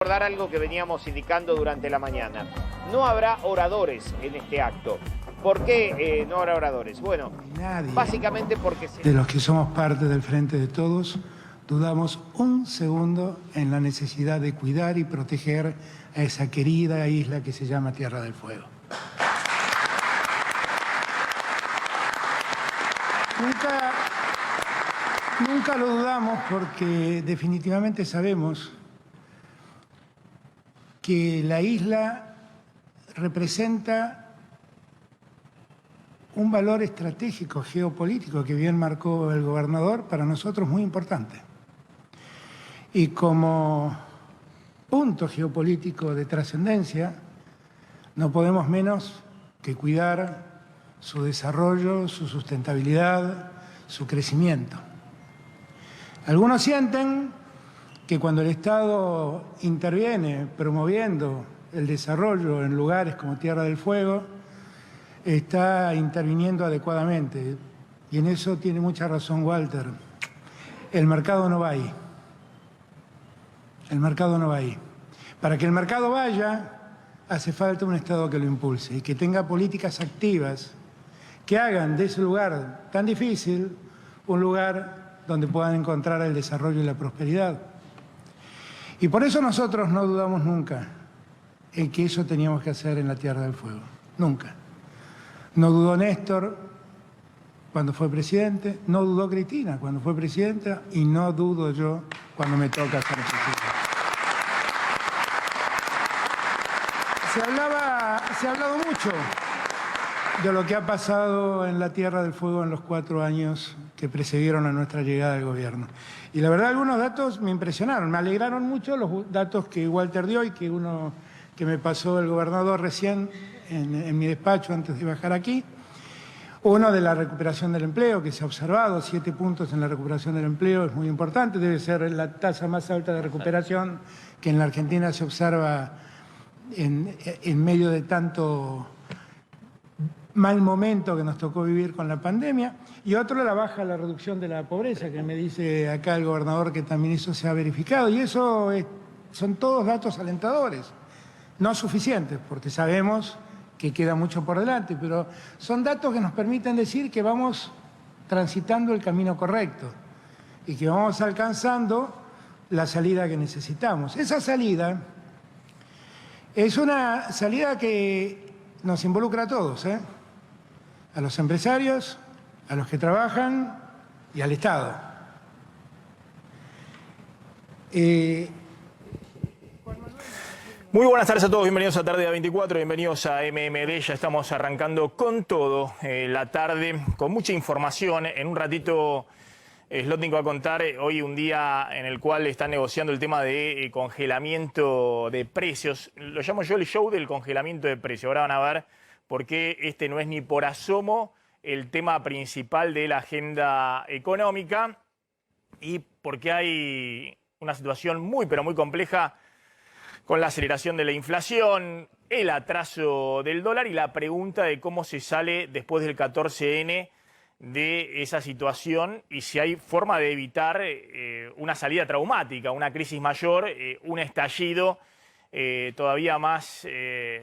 Recordar algo que veníamos indicando durante la mañana. No habrá oradores en este acto. ¿Por qué no habrá oradores? Bueno, básicamente porque... De los que somos parte del Frente de Todos, dudamos un segundo en la necesidad de cuidar y proteger a esa querida isla que se llama Tierra del Fuego. Nunca lo dudamos porque definitivamente sabemos que la isla representa un valor estratégico, geopolítico, que bien marcó el gobernador, para nosotros muy importante. Y como punto geopolítico de trascendencia, no podemos menos que cuidar su desarrollo, su sustentabilidad, su crecimiento. Algunos sienten que cuando el Estado interviene promoviendo el desarrollo en lugares como Tierra del Fuego, está interviniendo adecuadamente. Y en eso tiene mucha razón Walter. El mercado no va ahí. El mercado no va ahí. Para que el mercado vaya, hace falta un Estado que lo impulse y que tenga políticas activas que hagan de ese lugar tan difícil un lugar donde puedan encontrar el desarrollo y la prosperidad. Y por eso nosotros no dudamos nunca en que eso teníamos que hacer en la Tierra del Fuego. Nunca. No dudó Néstor cuando fue presidente, no dudó Cristina cuando fue presidenta y no dudo yo cuando me toca ser presidente. Se ha hablado mucho de lo que ha pasado en la Tierra del Fuego en los 4 años que precedieron a nuestra llegada al gobierno. Y la verdad, algunos datos me impresionaron, me alegraron mucho los datos que Walter dio y que uno que me pasó el gobernador recién en mi despacho antes de bajar aquí. Uno de la recuperación del empleo, que se ha observado, 7 puntos en la recuperación del empleo, es muy importante, debe ser la tasa más alta de recuperación que en la Argentina se observa en medio de tanto mal momento que nos tocó vivir con la pandemia, y otro la baja, la reducción de la pobreza, que me dice acá el gobernador que también eso se ha verificado, y eso son todos datos alentadores, no suficientes, porque sabemos que queda mucho por delante, pero son datos que nos permiten decir que vamos transitando el camino correcto y que vamos alcanzando la salida que necesitamos. Esa salida es una salida que nos involucra a todos, a los empresarios, a los que trabajan y al Estado. Muy buenas tardes a todos, bienvenidos a Tarde a 24, bienvenidos a MMD, ya estamos arrancando con todo la tarde, con mucha información. En un ratito Slotnick va a contar hoy un día en el cual están negociando el tema de congelamiento de precios. Lo llamo yo el show del congelamiento de precios. Ahora van a ver por qué este no es ni por asomo el tema principal de la agenda económica y porque hay una situación muy pero muy compleja con la aceleración de la inflación, el atraso del dólar y la pregunta de cómo se sale después del 14N de esa situación y si hay forma de evitar una salida traumática, una crisis mayor, un estallido todavía más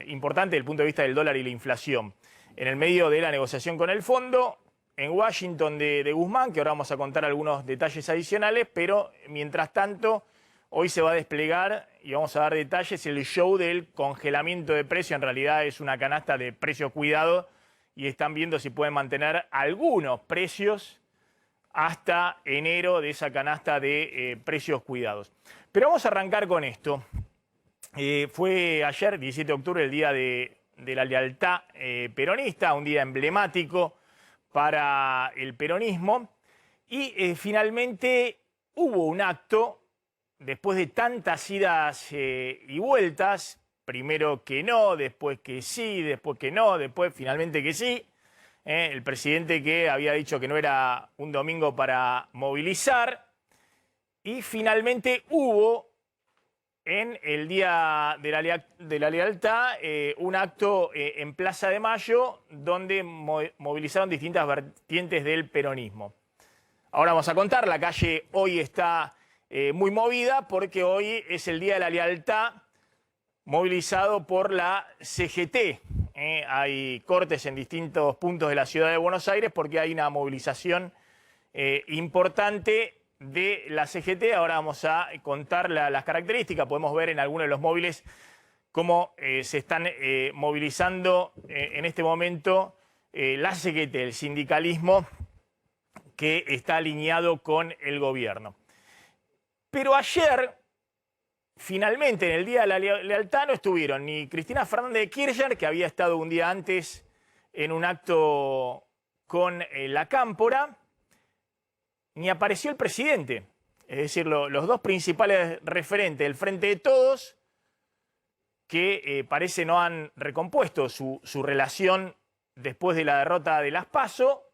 importante desde el punto de vista del dólar y la inflación. En el medio de la negociación con el fondo, en Washington de Guzmán, que ahora vamos a contar algunos detalles adicionales, pero mientras tanto, hoy se va a desplegar y vamos a dar detalles el show del congelamiento de precios. En realidad es una canasta de precios cuidados y están viendo si pueden mantener algunos precios hasta enero de esa canasta de precios cuidados. Pero vamos a arrancar con esto. Fue ayer, 17 de octubre, el día de la lealtad peronista, un día emblemático para el peronismo. Y finalmente hubo un acto, después de tantas idas y vueltas, primero que no, después que sí, después que no, después finalmente que sí. El presidente que había dicho que no era un domingo para movilizar. Y finalmente hubo en el Día de la Lealtad un acto en Plaza de Mayo donde movilizaron distintas vertientes del peronismo. Ahora vamos a contar, la calle hoy está muy movida porque hoy es el Día de la Lealtad, movilizado por la CGT. Hay cortes en distintos puntos de la ciudad de Buenos Aires porque hay una movilización importante de la CGT. Ahora vamos a contar las características. Podemos ver en algunos de los móviles cómo se están movilizando en este momento la CGT, el sindicalismo que está alineado con el gobierno. Pero ayer, finalmente, en el Día de la Lealtad, no estuvieron ni Cristina Fernández de Kirchner, que había estado un día antes en un acto con la Cámpora, ni apareció el presidente. Es decir, los dos principales referentes del Frente de Todos, que parece no han recompuesto su relación después de la derrota de las PASO,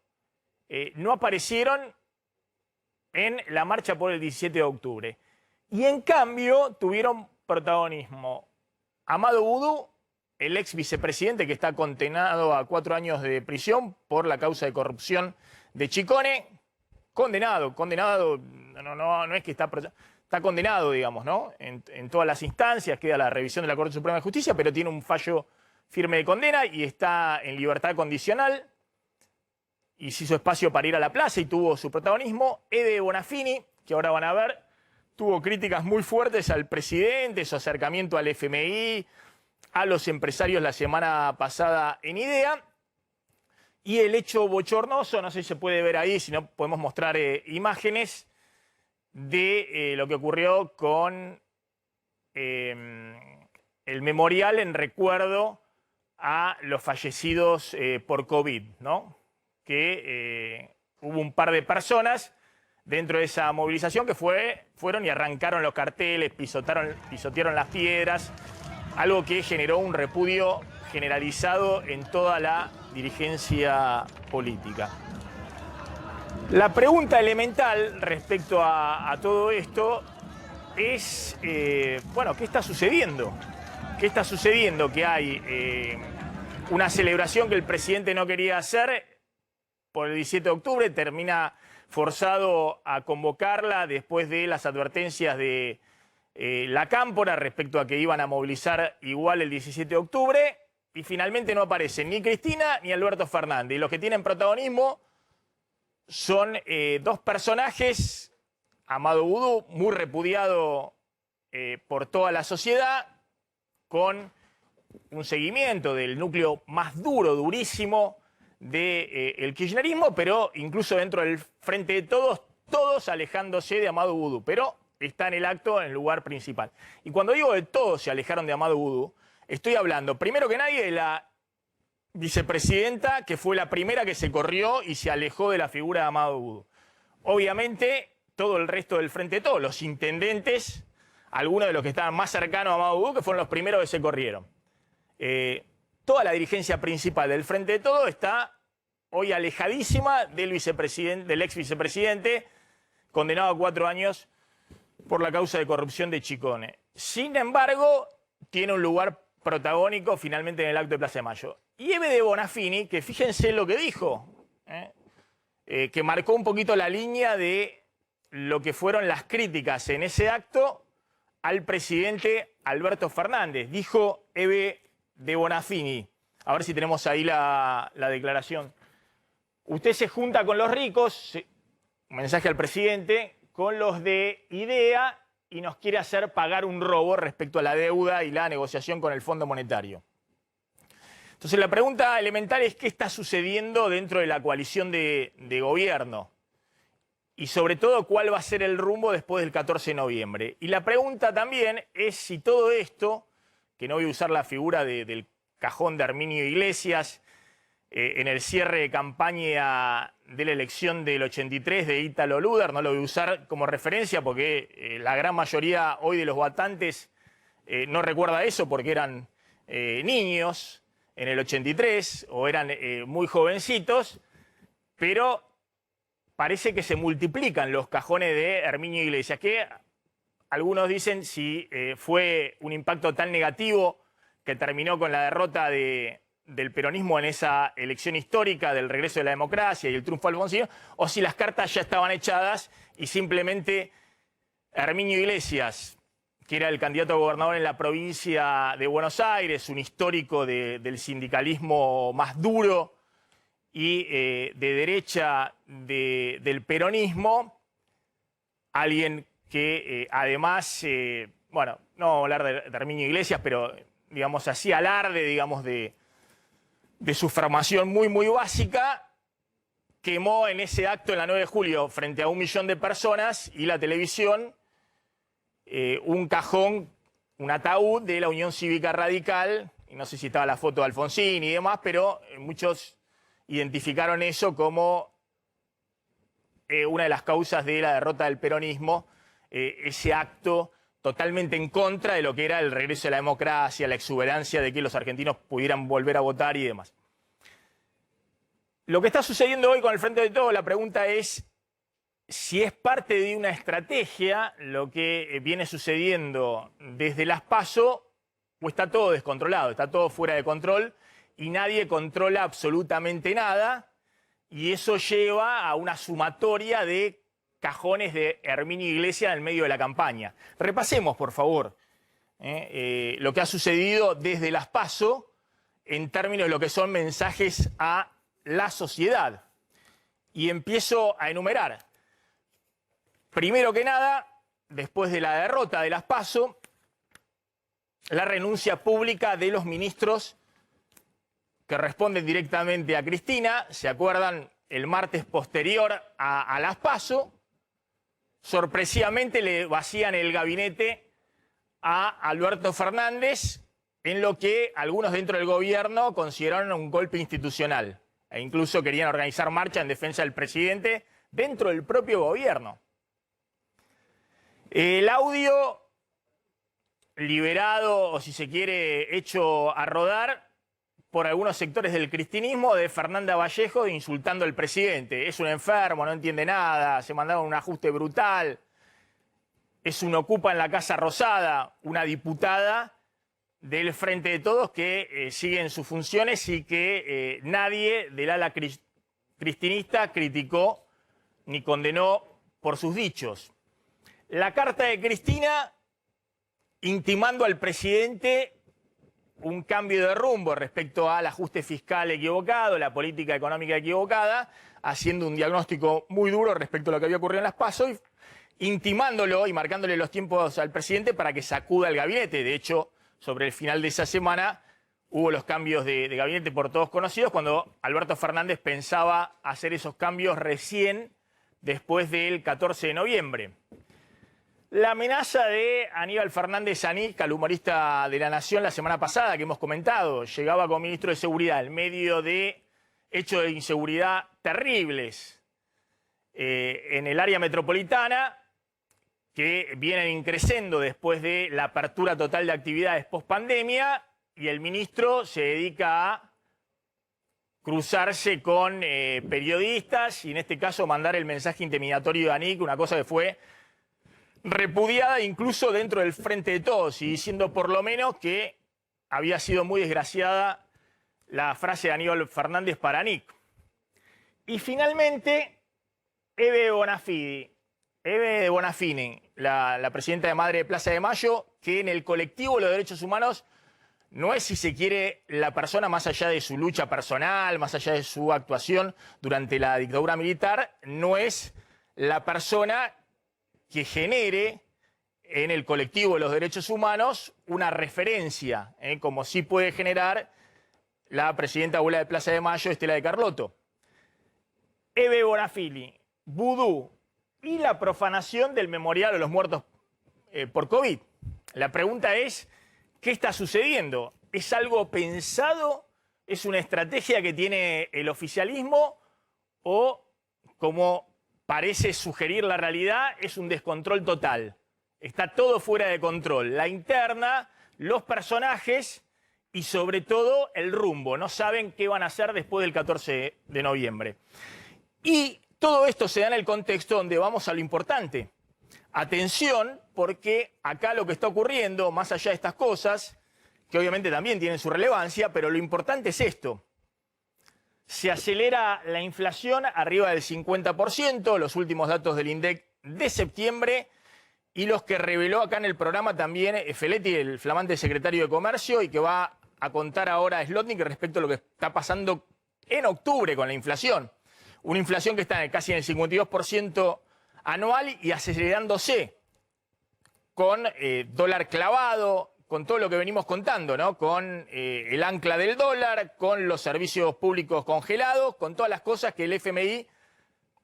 no aparecieron en la marcha por el 17 de octubre. Y en cambio tuvieron protagonismo Amado Boudou, el ex vicepresidente que está condenado a 4 años de prisión por la causa de corrupción de Chicone. Condenado, no es que está condenado, digamos, ¿no? En todas las instancias, queda la revisión de la Corte Suprema de Justicia, pero tiene un fallo firme de condena y está en libertad condicional. Y se hizo espacio para ir a la plaza y tuvo su protagonismo. Ebe Bonafini, que ahora van a ver, tuvo críticas muy fuertes al presidente, su acercamiento al FMI, a los empresarios la semana pasada en IDEA. Y el hecho bochornoso, no sé si se puede ver ahí, si no podemos mostrar imágenes de lo que ocurrió con el memorial en recuerdo a los fallecidos por COVID, ¿no? Que hubo un par de personas dentro de esa movilización que fueron y arrancaron los carteles, pisotearon las piedras, algo que generó un repudio generalizado en toda la dirigencia política. La pregunta elemental respecto a todo esto es, bueno, ¿qué está sucediendo? ¿Qué está sucediendo? Que hay una celebración que el presidente no quería hacer por el 17 de octubre, termina forzado a convocarla después de las advertencias de la Cámpora respecto a que iban a movilizar igual el 17 de octubre, y finalmente no aparecen ni Cristina ni Alberto Fernández. Y los que tienen protagonismo son dos personajes, Amado Boudou, muy repudiado por toda la sociedad, con un seguimiento del núcleo más duro, durísimo, del kirchnerismo, pero incluso dentro del Frente de Todos, todos alejándose de Amado Boudou, pero está en el acto en el lugar principal. Y cuando digo de todos se alejaron de Amado Boudou, estoy hablando, primero que nadie, de la vicepresidenta, que fue la primera que se corrió y se alejó de la figura de Amado Boudou. Obviamente, todo el resto del Frente de Todos, los intendentes, algunos de los que estaban más cercanos a Amado Boudou, que fueron los primeros que se corrieron. Toda la dirigencia principal del Frente de Todos está hoy alejadísima del ex vicepresidente, condenado a 4 años por la causa de corrupción de Chicone. Sin embargo, tiene un lugar protagónico finalmente en el acto de Plaza de Mayo. Y Ebe de Bonafini, que fíjense lo que dijo, que marcó un poquito la línea de lo que fueron las críticas en ese acto al presidente Alberto Fernández. Dijo Ebe de Bonafini, a ver si tenemos ahí la declaración. Usted se junta con los ricos, un mensaje al presidente, con los de IDEA y nos quiere hacer pagar un robo respecto a la deuda y la negociación con el Fondo Monetario. Entonces la pregunta elemental es qué está sucediendo dentro de la coalición de gobierno y sobre todo cuál va a ser el rumbo después del 14 de noviembre. Y la pregunta también es si todo esto, que no voy a usar la figura del cajón de Herminio Iglesias, en el cierre de campaña de la elección del 83 de Ítalo Luder, no lo voy a usar como referencia porque la gran mayoría hoy de los votantes no recuerda eso porque eran niños en el 83 o eran muy jovencitos, pero parece que se multiplican los cajones de Herminio Iglesias, que algunos dicen si fue un impacto tan negativo que terminó con la derrota del peronismo en esa elección histórica del regreso de la democracia y el triunfo de Alfonsín, o si las cartas ya estaban echadas y simplemente Herminio Iglesias, que era el candidato a gobernador en la provincia de Buenos Aires, un histórico del sindicalismo más duro y de derecha del peronismo, alguien que además, bueno, no vamos a hablar de Herminio Iglesias, pero digamos así, alarde, digamos, de su formación muy básica, quemó en ese acto en la 9 de julio frente a 1 millón de personas y la televisión un cajón, un ataúd de la Unión Cívica Radical, y no sé si estaba la foto de Alfonsín y demás, pero muchos identificaron eso como una de las causas de la derrota del peronismo, ese acto totalmente en contra de lo que era el regreso de la democracia, la exuberancia de que los argentinos pudieran volver a votar y demás. Lo que está sucediendo hoy con el Frente de Todos, la pregunta es si es parte de una estrategia lo que viene sucediendo desde las PASO o está todo descontrolado, está todo fuera de control y nadie controla absolutamente nada y eso lleva a una sumatoria de cajones de Herminio Iglesias en el medio de la campaña. Repasemos, por favor, lo que ha sucedido desde las PASO en términos de lo que son mensajes a la sociedad. Y empiezo a enumerar. Primero que nada, después de la derrota de las PASO, la renuncia pública de los ministros que responden directamente a Cristina. ¿Se acuerdan? El martes posterior a las PASO, sorpresivamente le vacían el gabinete a Alberto Fernández en lo que algunos dentro del gobierno consideraron un golpe institucional. E incluso querían organizar marcha en defensa del presidente dentro del propio gobierno. El audio liberado, o si se quiere, hecho a rodar por algunos sectores del cristinismo de Fernanda Vallejo insultando al presidente. Es un enfermo, no entiende nada, se mandaron un ajuste brutal. Es un ocupa en la Casa Rosada, una diputada del Frente de Todos que sigue en sus funciones y que nadie del ala cristinista criticó ni condenó por sus dichos. La carta de Cristina intimando al presidente un cambio de rumbo respecto al ajuste fiscal equivocado, la política económica equivocada, haciendo un diagnóstico muy duro respecto a lo que había ocurrido en las PASO, intimándolo y marcándole los tiempos al presidente para que sacuda el gabinete. De hecho, sobre el final de esa semana hubo los cambios de gabinete por todos conocidos, cuando Alberto Fernández pensaba hacer esos cambios recién después del 14 de noviembre. La amenaza de Aníbal Fernández Aníc, al humorista de La Nación la semana pasada que hemos comentado, llegaba como ministro de Seguridad en medio de hechos de inseguridad terribles en el área metropolitana que vienen increciendo después de la apertura total de actividades post-pandemia y el ministro se dedica a cruzarse con periodistas y en este caso mandar el mensaje intimidatorio de Aníc, una cosa que fue repudiada incluso dentro del Frente de Todos y diciendo por lo menos que había sido muy desgraciada la frase de Aníbal Fernández para Aníc. Y finalmente, Eve de Bonafini, la presidenta de Madre de Plaza de Mayo, que en el colectivo de los derechos humanos no es, si se quiere, la persona más allá de su lucha personal, más allá de su actuación durante la dictadura militar, no es la persona que genere en el colectivo de los derechos humanos una referencia, como sí puede generar la presidenta abuela de Plaza de Mayo, Estela de Carlotto. Eve Bonafini, vudú y la profanación del memorial de los muertos por COVID. La pregunta es, ¿qué está sucediendo? ¿Es algo pensado? ¿Es una estrategia que tiene el oficialismo? ¿O, como parece sugerir la realidad, es un descontrol total? Está todo fuera de control. La interna, los personajes y sobre todo el rumbo. No saben qué van a hacer después del 14 de noviembre. Y todo esto se da en el contexto donde vamos a lo importante. Atención, porque acá lo que está ocurriendo, más allá de estas cosas, que obviamente también tienen su relevancia, pero lo importante es esto. Se acelera la inflación arriba del 50%, los últimos datos del INDEC de septiembre y los que reveló acá en el programa también Feletti, el flamante secretario de Comercio, y que va a contar ahora Zlotnik respecto a lo que está pasando en octubre con la inflación. Una inflación que está casi en el 52% anual y acelerándose con dólar clavado, con todo lo que venimos contando, ¿no? Con el ancla del dólar, con los servicios públicos congelados, con todas las cosas que el FMI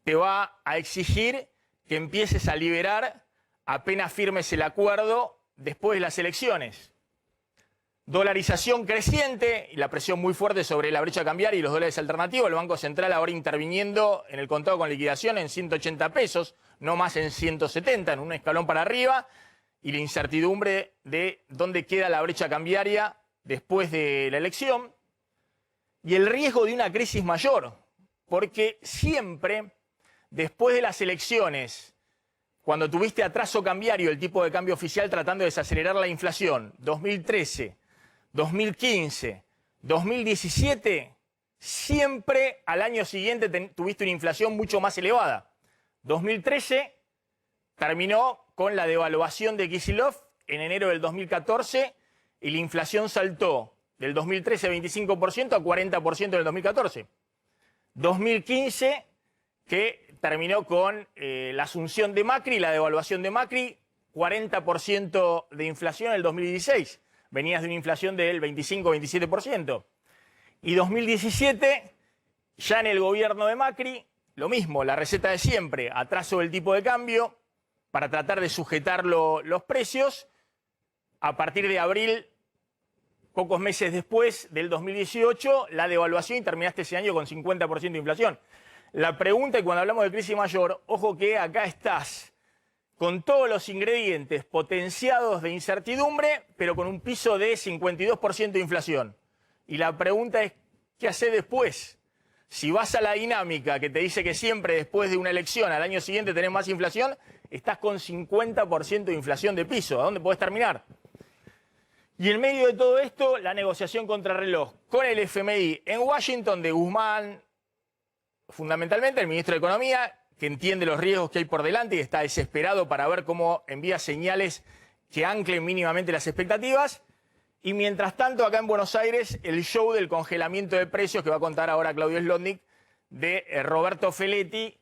te va a exigir que empieces a liberar apenas firmes el acuerdo después de las elecciones. Dolarización creciente y la presión muy fuerte sobre la brecha cambiaria y los dólares alternativos. El Banco Central ahora interviniendo en el contado con liquidación en 180 pesos, no más en 170, en un escalón para arriba. Y la incertidumbre de dónde queda la brecha cambiaria después de la elección. Y el riesgo de una crisis mayor, porque siempre después de las elecciones, cuando tuviste atraso cambiario, el tipo de cambio oficial tratando de desacelerar la inflación, 2013, 2015, 2017, siempre al año siguiente tuviste una inflación mucho más elevada. 2013 terminó con la devaluación de Kicillof en enero del 2014 y la inflación saltó del 2013 25% a 40% en el 2014. 2015, que terminó con la asunción de Macri, la devaluación de Macri, 40% de inflación en el 2016. Venías de una inflación del 25-27%. Y 2017, ya en el gobierno de Macri, lo mismo, la receta de siempre, atraso del tipo de cambio para tratar de sujetar los precios. A partir de abril, pocos meses después del 2018, la devaluación y terminaste ese año con 50% de inflación. La pregunta, y cuando hablamos de crisis mayor, ojo que acá estás con todos los ingredientes potenciados de incertidumbre, pero con un piso de 52% de inflación. Y la pregunta es, ¿qué haces después? Si vas a la dinámica que te dice que siempre después de una elección al año siguiente tenés más inflación, estás con 50% de inflación de piso. ¿A dónde podés terminar? Y en medio de todo esto, la negociación contrarreloj con el FMI en Washington de Guzmán, fundamentalmente el ministro de Economía, que entiende los riesgos que hay por delante y está desesperado para ver cómo envía señales que anclen mínimamente las expectativas. Y mientras tanto, acá en Buenos Aires, el show del congelamiento de precios que va a contar ahora Claudio Zlotnik, de Roberto Feletti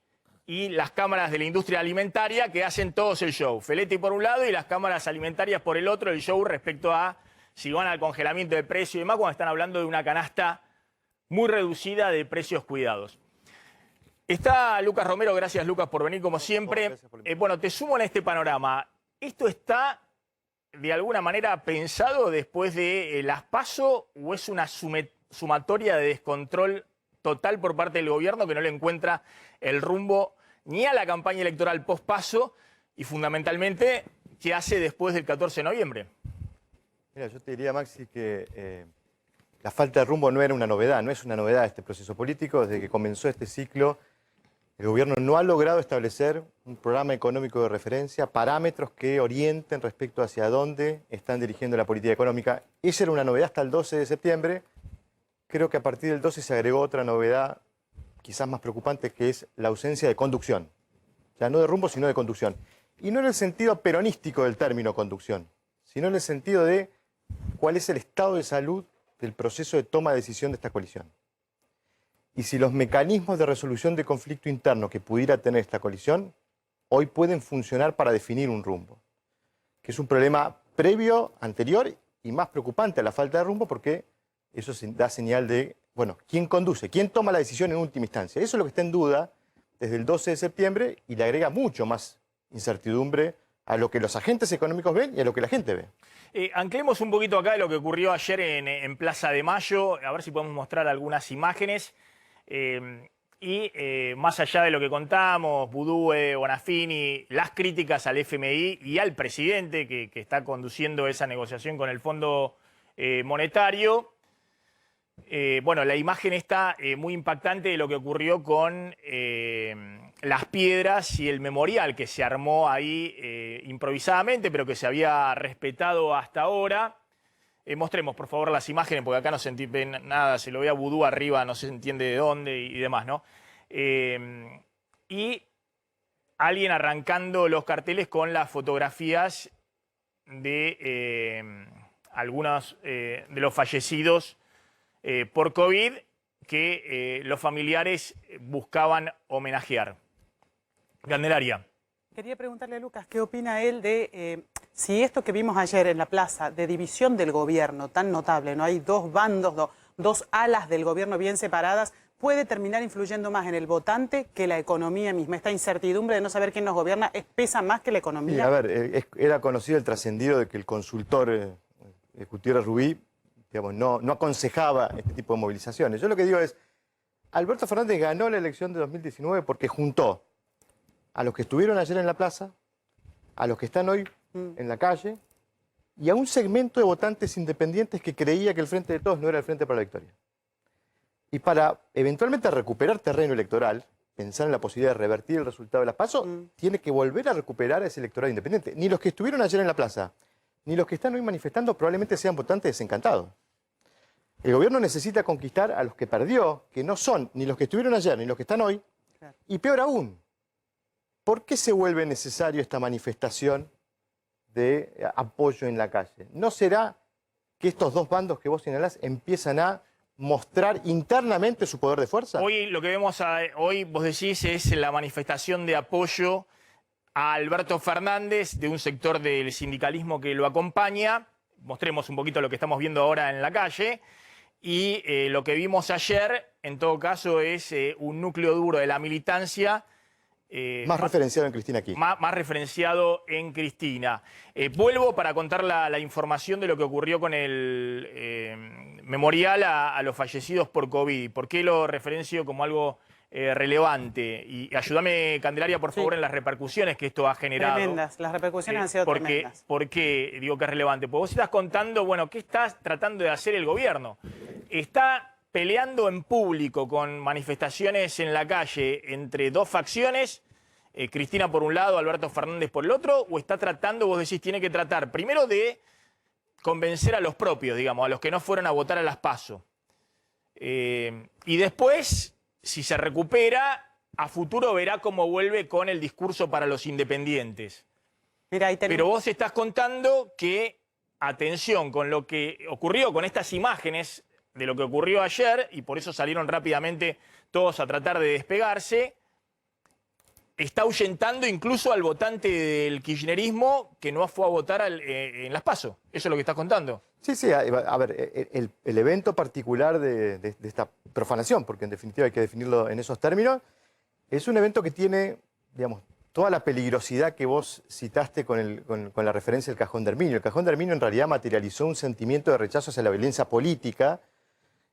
y las cámaras de la industria alimentaria que hacen todos el show. Feletti por un lado y las cámaras alimentarias por el otro, el show respecto a si van al congelamiento de precios y demás, cuando están hablando de una canasta muy reducida de precios cuidados. Está Lucas Romero, gracias Lucas por venir como siempre. Bueno, te sumo en este panorama. ¿Esto está de alguna manera pensado después de las PASO o es una sumatoria de descontrol total por parte del gobierno que no le encuentra el rumbo ni a la campaña electoral post-PASO y fundamentalmente qué hace después del 14 de noviembre? Mira, yo te diría, Maxi, que la falta de rumbo no era una novedad, no es una novedad este proceso político. Desde que comenzó este ciclo, el gobierno no ha logrado establecer un programa económico de referencia, parámetros que orienten respecto hacia dónde están dirigiendo la política económica. Esa era una novedad hasta el 12 de septiembre. Creo que a partir del 12 se agregó otra novedad, quizás más preocupante, que es la ausencia de conducción. Ya no de rumbo, sino de conducción. Y no en el sentido peronístico del término conducción, sino en el sentido de cuál es el estado de salud del proceso de toma de decisión de esta coalición. Y si los mecanismos de resolución de conflicto interno que pudiera tener esta coalición hoy pueden funcionar para definir un rumbo, que es un problema previo, anterior y más preocupante a la falta de rumbo, porque eso da señal de, bueno, ¿quién conduce? ¿Quién toma la decisión en última instancia? Eso es lo que está en duda desde el 12 de septiembre y le agrega mucho más incertidumbre a lo que los agentes económicos ven y a lo que la gente ve. Anclemos un poquito acá de lo que ocurrió ayer en Plaza de Mayo, a ver si podemos mostrar algunas imágenes. Más allá de lo que contamos, Budue, Bonafini, las críticas al FMI y al presidente que está conduciendo esa negociación con el Fondo Monetario. Bueno, la imagen está muy impactante de lo que ocurrió con las piedras y el memorial que se armó ahí improvisadamente, pero que se había respetado hasta ahora. Mostremos, por favor, las imágenes, porque acá no se entiende nada, se lo ve a Vudú arriba, no se entiende de dónde y demás, ¿no? Y alguien arrancando los carteles con las fotografías de algunos de los fallecidos por COVID que los familiares buscaban homenajear. Candelaria. Quería preguntarle a Lucas, ¿qué opina él de si esto que vimos ayer en la plaza de división del gobierno tan notable, no hay dos bandos, dos alas del gobierno bien separadas, puede terminar influyendo más en el votante que la economía misma? Esta incertidumbre de no saber quién nos gobierna pesa más que la economía. Sí, a ver, era conocido el trascendido de que el consultor Gutiérrez Rubí, digamos, no aconsejaba este tipo de movilizaciones. Yo lo que digo es, Alberto Fernández ganó la elección de 2019 porque juntó a los que estuvieron ayer en la plaza, a los que están hoy en la calle, y a un segmento de votantes independientes que creía que el Frente de Todos no era el Frente para la Victoria. Y para eventualmente recuperar terreno electoral, pensar en la posibilidad de revertir el resultado de las PASO, tiene que volver a recuperar ese electorado independiente. Ni los que estuvieron ayer en la plaza, ni los que están hoy manifestando probablemente sean votantes desencantados. El gobierno necesita conquistar a los que perdió, que no son ni los que estuvieron ayer, ni los que están hoy, y peor aún, ¿por qué se vuelve necesario esta manifestación de apoyo en la calle? ¿No será que estos dos bandos que vos señalás empiezan a mostrar internamente su poder de fuerza? Hoy lo que vemos hoy, vos decís, es la manifestación de apoyo a Alberto Fernández de un sector del sindicalismo que lo acompaña. Mostremos un poquito lo que estamos viendo ahora en la calle. Y lo que vimos ayer, en todo caso, es un núcleo duro de la militancia. Más referenciado en Cristina aquí. Más referenciado en Cristina. Vuelvo para contar la información de lo que ocurrió con el memorial a los fallecidos por COVID. ¿Por qué lo referencio como algo relevante? Y ayúdame, Candelaria, por favor, en las repercusiones que esto ha generado. Tremendas, las repercusiones han sido tremendas. ¿Por qué digo que es relevante? Porque vos estás contando, bueno, ¿qué está tratando de hacer el gobierno? Está peleando en público con manifestaciones en la calle entre dos facciones, Cristina por un lado, Alberto Fernández por el otro, o está tratando, vos decís, tiene que tratar primero de convencer a los propios, digamos, a los que no fueron a votar a las PASO. Y después, si se recupera, a futuro verá cómo vuelve con el discurso para los independientes. Mira, pero vos estás contando que, atención, con lo que ocurrió con estas imágenes de lo que ocurrió ayer, y por eso salieron rápidamente todos a tratar de despegarse, está ahuyentando incluso al votante del kirchnerismo que no fue a votar en las PASO. ¿Eso es lo que estás contando? Sí, sí, a ver, el evento particular de esta profanación, porque en definitiva hay que definirlo en esos términos, es un evento que tiene, digamos, toda la peligrosidad que vos citaste con la referencia del Cajón de Herminio. El Cajón de Herminio en realidad materializó un sentimiento de rechazo hacia la violencia política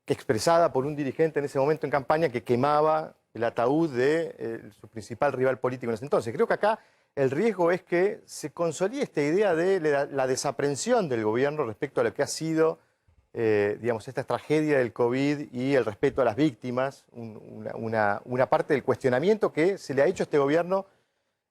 que expresada por un dirigente en ese momento en campaña que quemaba el ataúd de su principal rival político en ese entonces. Creo que acá el riesgo es que se consolide esta idea de la desaprensión del gobierno respecto a lo que ha sido, digamos, esta tragedia del COVID y el respeto a las víctimas, una parte del cuestionamiento que se le ha hecho a este gobierno,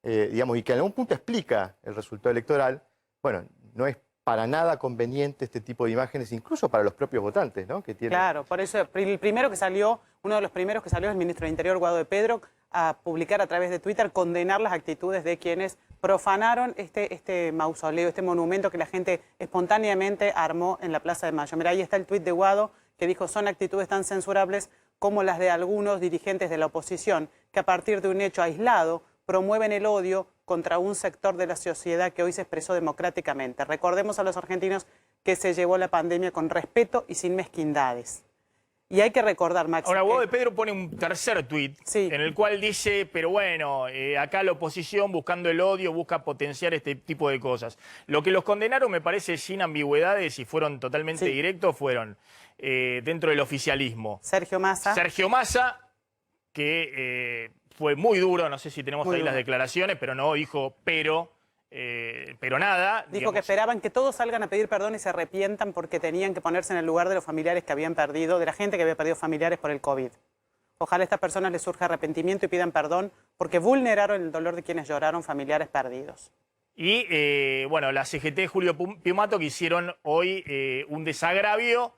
digamos, y que en algún punto explica el resultado electoral. Bueno, no es para nada conveniente este tipo de imágenes, incluso para los propios votantes, ¿no? Que tienen... Claro, por eso el primero que salió, uno de los primeros que salió es el ministro del Interior, Guado de Pedro, a publicar a través de Twitter, condenar las actitudes de quienes profanaron este mausoleo, este monumento que la gente espontáneamente armó en la Plaza de Mayo. Mira, ahí está el tuit de Guado que dijo: son actitudes tan censurables como las de algunos dirigentes de la oposición, que a partir de un hecho aislado promueven el odio contra un sector de la sociedad que hoy se expresó democráticamente. Recordemos a los argentinos que se llevó la pandemia con respeto y sin mezquindades. Y hay que recordar, Maxi... Ahora, Guado de Pedro pone un tercer tuit, sí, en el cual dice, pero bueno, acá la oposición, buscando el odio, busca potenciar este tipo de cosas. Lo que los condenaron, me parece, sin ambigüedades, y fueron totalmente directos, fueron dentro del oficialismo. Sergio Massa. Sergio Massa, que fue muy duro, no sé si tenemos ahí las declaraciones, pero no dijo pero nada. Dijo, digamos, que esperaban que todos salgan a pedir perdón y se arrepientan porque tenían que ponerse en el lugar de los familiares que habían perdido, de la gente que había perdido familiares por el COVID. Ojalá a estas personas les surja arrepentimiento y pidan perdón porque vulneraron el dolor de quienes lloraron familiares perdidos. Y bueno, la CGT Julio Piumato que hicieron hoy un desagravio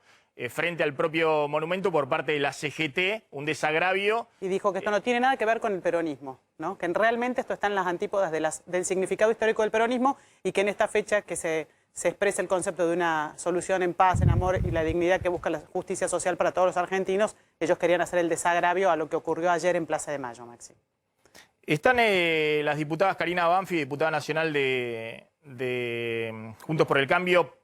frente al propio monumento por parte de la CGT, un desagravio. Y dijo que esto no tiene nada que ver con el peronismo, ¿no? Que realmente esto está en las antípodas del significado histórico del peronismo y que en esta fecha que se expresa el concepto de una solución en paz, en amor y la dignidad que busca la justicia social para todos los argentinos, ellos querían hacer el desagravio a lo que ocurrió ayer en Plaza de Mayo, Maxi. Están las diputadas Karina Banfi, diputada nacional de Juntos por el Cambio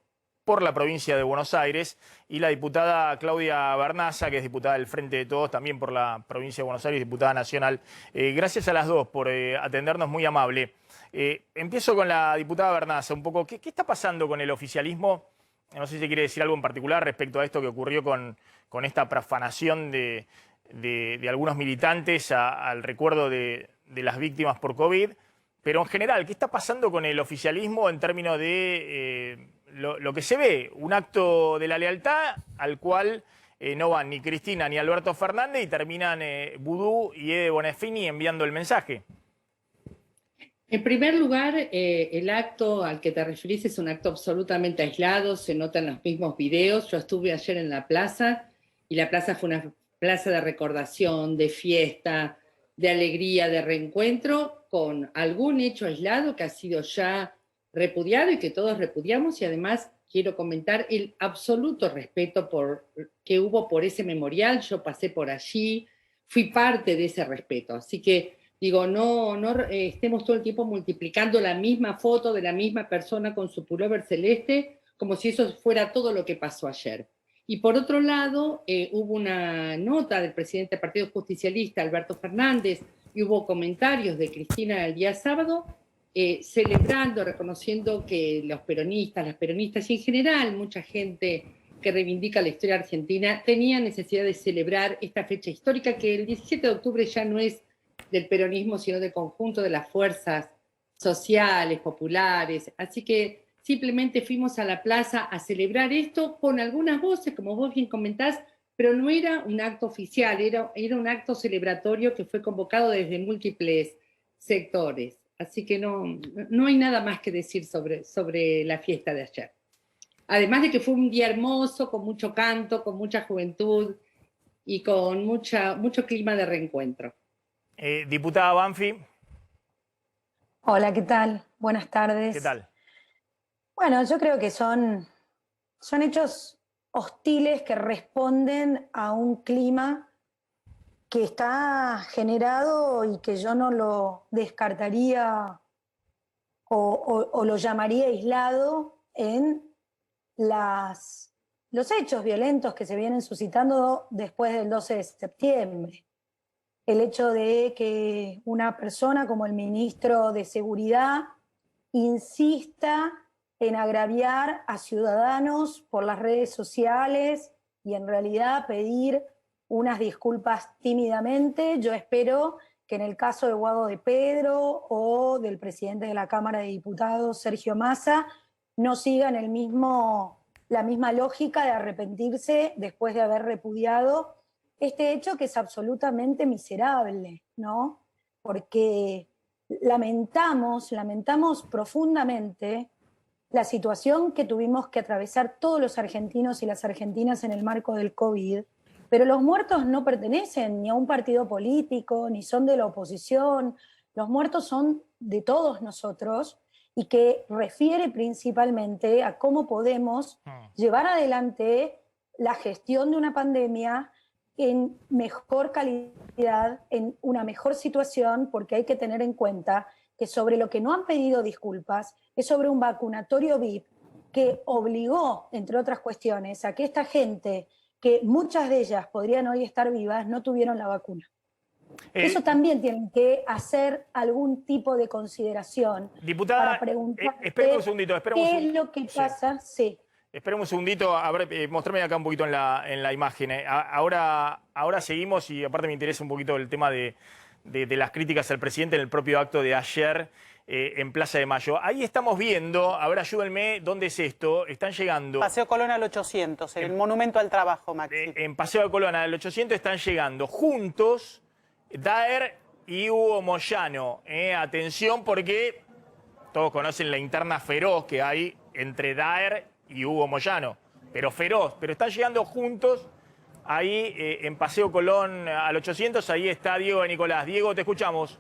por la provincia de Buenos Aires, y la diputada Claudia Barnaza, que es diputada del Frente de Todos, también por la provincia de Buenos Aires, diputada nacional. Gracias a las dos por atendernos, muy amable. Empiezo con la diputada Barnaza un poco. ¿Qué está pasando con el oficialismo? No sé si quiere decir algo en particular respecto a esto que ocurrió con esta profanación de algunos militantes al recuerdo de las víctimas por COVID, pero en general, ¿qué está pasando con el oficialismo en términos de lo que se ve? Un acto de la lealtad al cual no van ni Cristina ni Alberto Fernández y terminan Vudú y Ede Bonafini enviando el mensaje. En primer lugar, el acto al que te referís es un acto absolutamente aislado, se nota en los mismos videos. Yo estuve ayer en la plaza y la plaza fue una plaza de recordación, de fiesta, de alegría, de reencuentro, con algún hecho aislado que ha sido ya repudiado y que todos repudiamos, y además quiero comentar el absoluto respeto que hubo por ese memorial. Yo pasé por allí, fui parte de ese respeto, así que digo, no estemos todo el tiempo multiplicando la misma foto de la misma persona con su pullover celeste como si eso fuera todo lo que pasó ayer. Y por otro lado, hubo una nota del presidente del Partido Justicialista, Alberto Fernández, y hubo comentarios de Cristina el día sábado, celebrando, reconociendo que los peronistas, las peronistas y en general mucha gente que reivindica la historia argentina tenía necesidad de celebrar esta fecha histórica, que el 17 de octubre ya no es del peronismo, sino del conjunto de las fuerzas sociales, populares. Así que simplemente fuimos a la plaza a celebrar esto con algunas voces, como vos bien comentás, pero no era un acto oficial, era un acto celebratorio que fue convocado desde múltiples sectores. Así que no hay nada más que decir sobre la fiesta de ayer. Además de que fue un día hermoso, con mucho canto, con mucha juventud y con mucho clima de reencuentro. Diputada Banfi. Hola, ¿qué tal? Buenas tardes. ¿Qué tal? Bueno, yo creo que son hechos hostiles que responden a un clima que está generado y que yo no lo descartaría o lo llamaría aislado en los hechos violentos que se vienen suscitando después del 12 de septiembre. El hecho de que una persona como el ministro de Seguridad insista en agraviar a ciudadanos por las redes sociales y en realidad pedir unas disculpas tímidamente. Yo espero que en el caso de Guado de Pedro o del presidente de la Cámara de Diputados, Sergio Massa, no sigan la misma lógica de arrepentirse después de haber repudiado este hecho que es absolutamente miserable, ¿no? Porque lamentamos profundamente la situación que tuvimos que atravesar todos los argentinos y las argentinas en el marco del COVID, pero los muertos no pertenecen ni a un partido político, ni son de la oposición. Los muertos son de todos nosotros y que refiere principalmente a cómo podemos llevar adelante la gestión de una pandemia en mejor calidad, en una mejor situación, porque hay que tener en cuenta que sobre lo que no han pedido disculpas es sobre un vacunatorio VIP que obligó, entre otras cuestiones, a que esta gente, que muchas de ellas podrían hoy estar vivas, no tuvieron la vacuna. Eso también tienen que hacer algún tipo de consideración. Diputada, para preguntar espera un segundito. ¿qué es lo que pasa? Sí. Espera un segundito, a ver, mostrame acá un poquito en la imagen. Ahora seguimos y aparte me interesa un poquito el tema de las críticas al presidente en el propio acto de ayer en Plaza de Mayo. Ahí estamos viendo, a ver, ayúdenme, ¿dónde es esto? Están llegando... Paseo Colón al 800, el Monumento al Trabajo, Maxi. En Paseo Colón al 800 están llegando juntos Daer y Hugo Moyano. Atención porque todos conocen la interna feroz que hay entre Daer y Hugo Moyano. pero feroz. Pero están llegando juntos ahí en Paseo Colón al 800. Ahí está Diego de Nicolás. Diego, te escuchamos.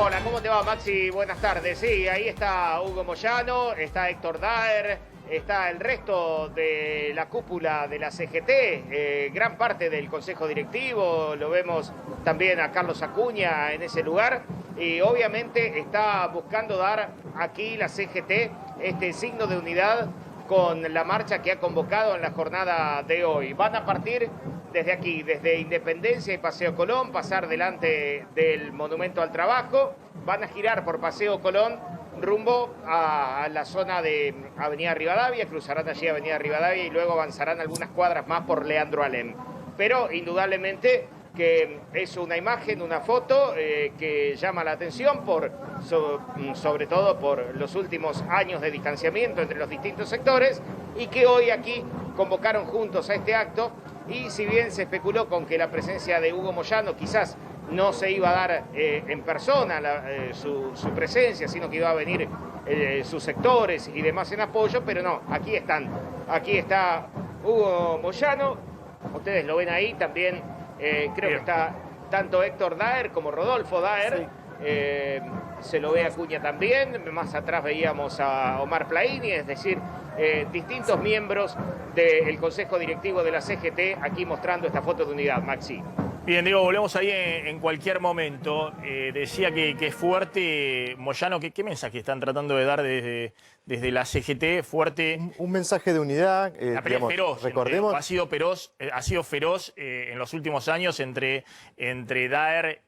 Hola, ¿cómo te va, Maxi? Buenas tardes. Sí, ahí está Hugo Moyano, está Héctor Daer, está el resto de la cúpula de la CGT, gran parte del Consejo Directivo, lo vemos también a Carlos Acuña en ese lugar, y obviamente está buscando dar aquí la CGT este signo de unidad con la marcha que ha convocado en la jornada de hoy. Van a partir desde aquí, desde Independencia y Paseo Colón, pasar delante del Monumento al Trabajo, van a girar por Paseo Colón rumbo a la zona de Avenida Rivadavia, cruzarán allí Avenida Rivadavia y luego avanzarán algunas cuadras más por Leandro Alem. Pero indudablemente que es una imagen, una foto que llama la atención sobre todo por los últimos años de distanciamiento entre los distintos sectores y que hoy aquí convocaron juntos a este acto. Y si bien se especuló con que la presencia de Hugo Moyano quizás no se iba a dar en persona su presencia, sino que iba a venir sus sectores y demás en apoyo, pero no, aquí están. Aquí está Hugo Moyano, ustedes lo ven ahí también, creo que está tanto Héctor Daer como Rodolfo Daer. Sí. Se lo ve a Acuña también, más atrás veíamos a Omar Plaini, es decir, distintos miembros del Consejo Directivo de la CGT aquí mostrando esta foto de unidad, Maxi. Bien, Diego, volvemos ahí en cualquier momento. Decía que es fuerte, Moyano, ¿qué mensaje están tratando de dar desde la CGT? Fuerte. Un mensaje de unidad. La pelea digamos, feroz. Recordemos. Ha sido feroz en los últimos años entre Daer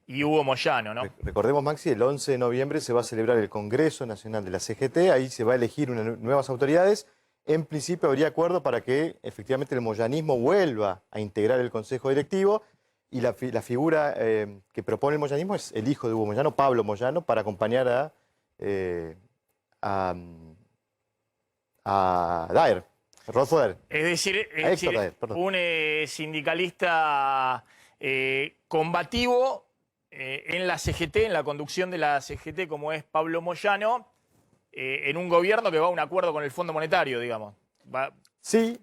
y Hugo Moyano, ¿no? Recordemos, Maxi, el 11 de noviembre se va a celebrar el Congreso Nacional de la CGT, ahí se va a elegir nuevas autoridades. En principio habría acuerdo para que efectivamente el moyanismo vuelva a integrar el Consejo Directivo y la figura que propone el moyanismo es el hijo de Hugo Moyano, Pablo Moyano, para acompañar a Daer, Rodolfo Daer. Es decir, un sindicalista combativo en la CGT, en la conducción de la CGT, como es Pablo Moyano, en un gobierno que va a un acuerdo con el Fondo Monetario, digamos. Sí,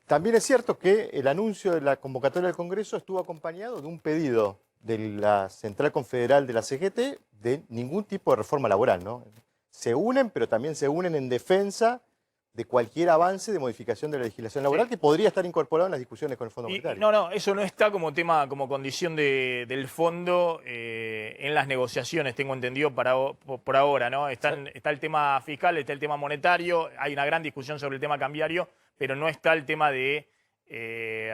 también es cierto que el anuncio de la convocatoria del Congreso estuvo acompañado de un pedido de la Central Confederal de la CGT de ningún tipo de reforma laboral, ¿no? Se unen, pero también se unen en defensa de cualquier avance de modificación de la legislación laboral, sí, que podría estar incorporado en las discusiones con el Fondo Monetario. No, eso no está como tema, como condición del Fondo en las negociaciones, tengo entendido, por ahora, ¿no? Está el tema fiscal, está el tema monetario, hay una gran discusión sobre el tema cambiario, pero no está el tema de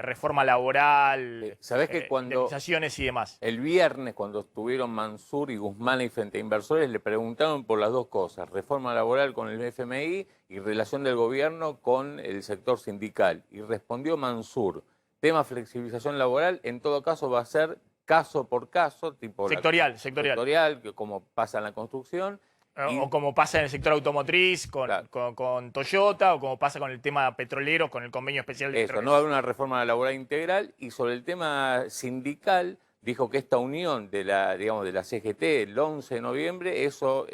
reforma laboral, ¿sabés que cuando indemnizaciones y demás? El viernes, cuando estuvieron Mansur y Guzmán y frente a inversores, le preguntaron por las dos cosas, reforma laboral con el FMI y relación del gobierno con el sector sindical. Y respondió Mansur, tema flexibilización laboral, en todo caso va a ser caso por caso, tipo sectorial, como pasa en la construcción. O como pasa en el sector automotriz con Toyota, o como pasa con el tema petrolero, con el convenio especial de petróleo. No va a haber una reforma laboral integral. Y sobre el tema sindical, dijo que esta unión de la CGT el 11 de noviembre, eso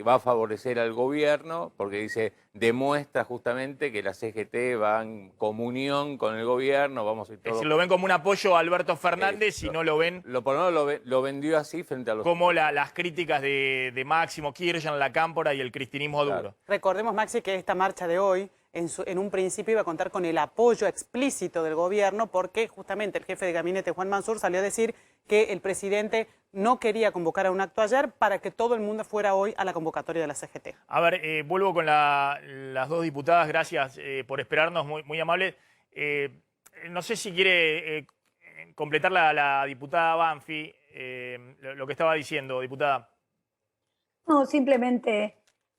va a favorecer al gobierno, porque dice, demuestra justamente que la CGT va en comunión con el gobierno, vamos a ir todos. Es decir, lo ven como un apoyo a Alberto Fernández y no lo ven... Por lo menos lo vendió así frente a los... Como las críticas de Máximo Kirchner, la Cámpora y el cristinismo duro. Recordemos, Maxi, que esta marcha de hoy en un principio iba a contar con el apoyo explícito del gobierno porque justamente el jefe de gabinete, Juan Mansur, salió a decir que el presidente no quería convocar a un acto ayer para que todo el mundo fuera hoy a la convocatoria de la CGT. A ver, vuelvo con las dos diputadas, gracias por esperarnos, muy amable. No sé si quiere completar la diputada Banfi lo que estaba diciendo, diputada. No, simplemente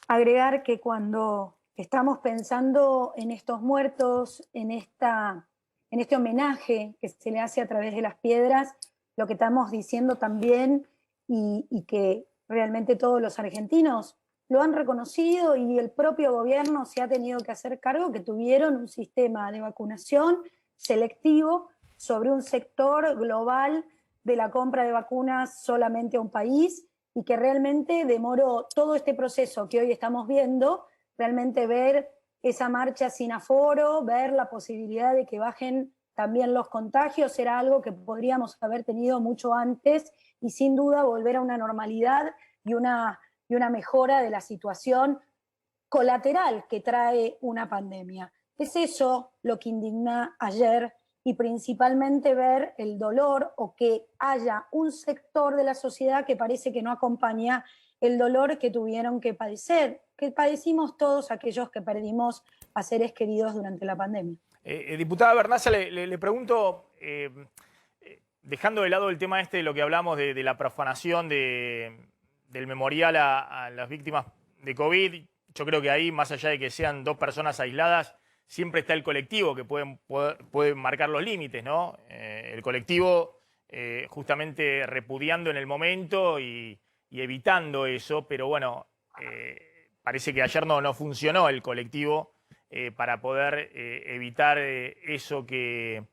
agregar que cuando estamos pensando en estos muertos, en este homenaje que se le hace a través de las piedras, lo que estamos diciendo también y que realmente todos los argentinos lo han reconocido y el propio gobierno se ha tenido que hacer cargo que tuvieron un sistema de vacunación selectivo sobre un sector global de la compra de vacunas solamente a un país y que realmente demoró todo este proceso que hoy estamos viendo realmente ver esa marcha sin aforo, ver la posibilidad de que bajen también los contagios, era algo que podríamos haber tenido mucho antes y sin duda volver a una normalidad y una mejora de la situación colateral que trae una pandemia. Es eso lo que indigna ayer y principalmente ver el dolor o que haya un sector de la sociedad que parece que no acompaña el dolor que tuvieron que padecer, que padecimos todos aquellos que perdimos a seres queridos durante la pandemia. Diputada Bernaza, le pregunto, dejando de lado el tema de lo que hablamos de la profanación del memorial a las víctimas de COVID, yo creo que ahí, más allá de que sean dos personas aisladas, siempre está el colectivo que puede marcar los límites, ¿no? El colectivo justamente repudiando en el momento y evitando eso, pero bueno, parece que ayer no funcionó el colectivo para poder evitar eso que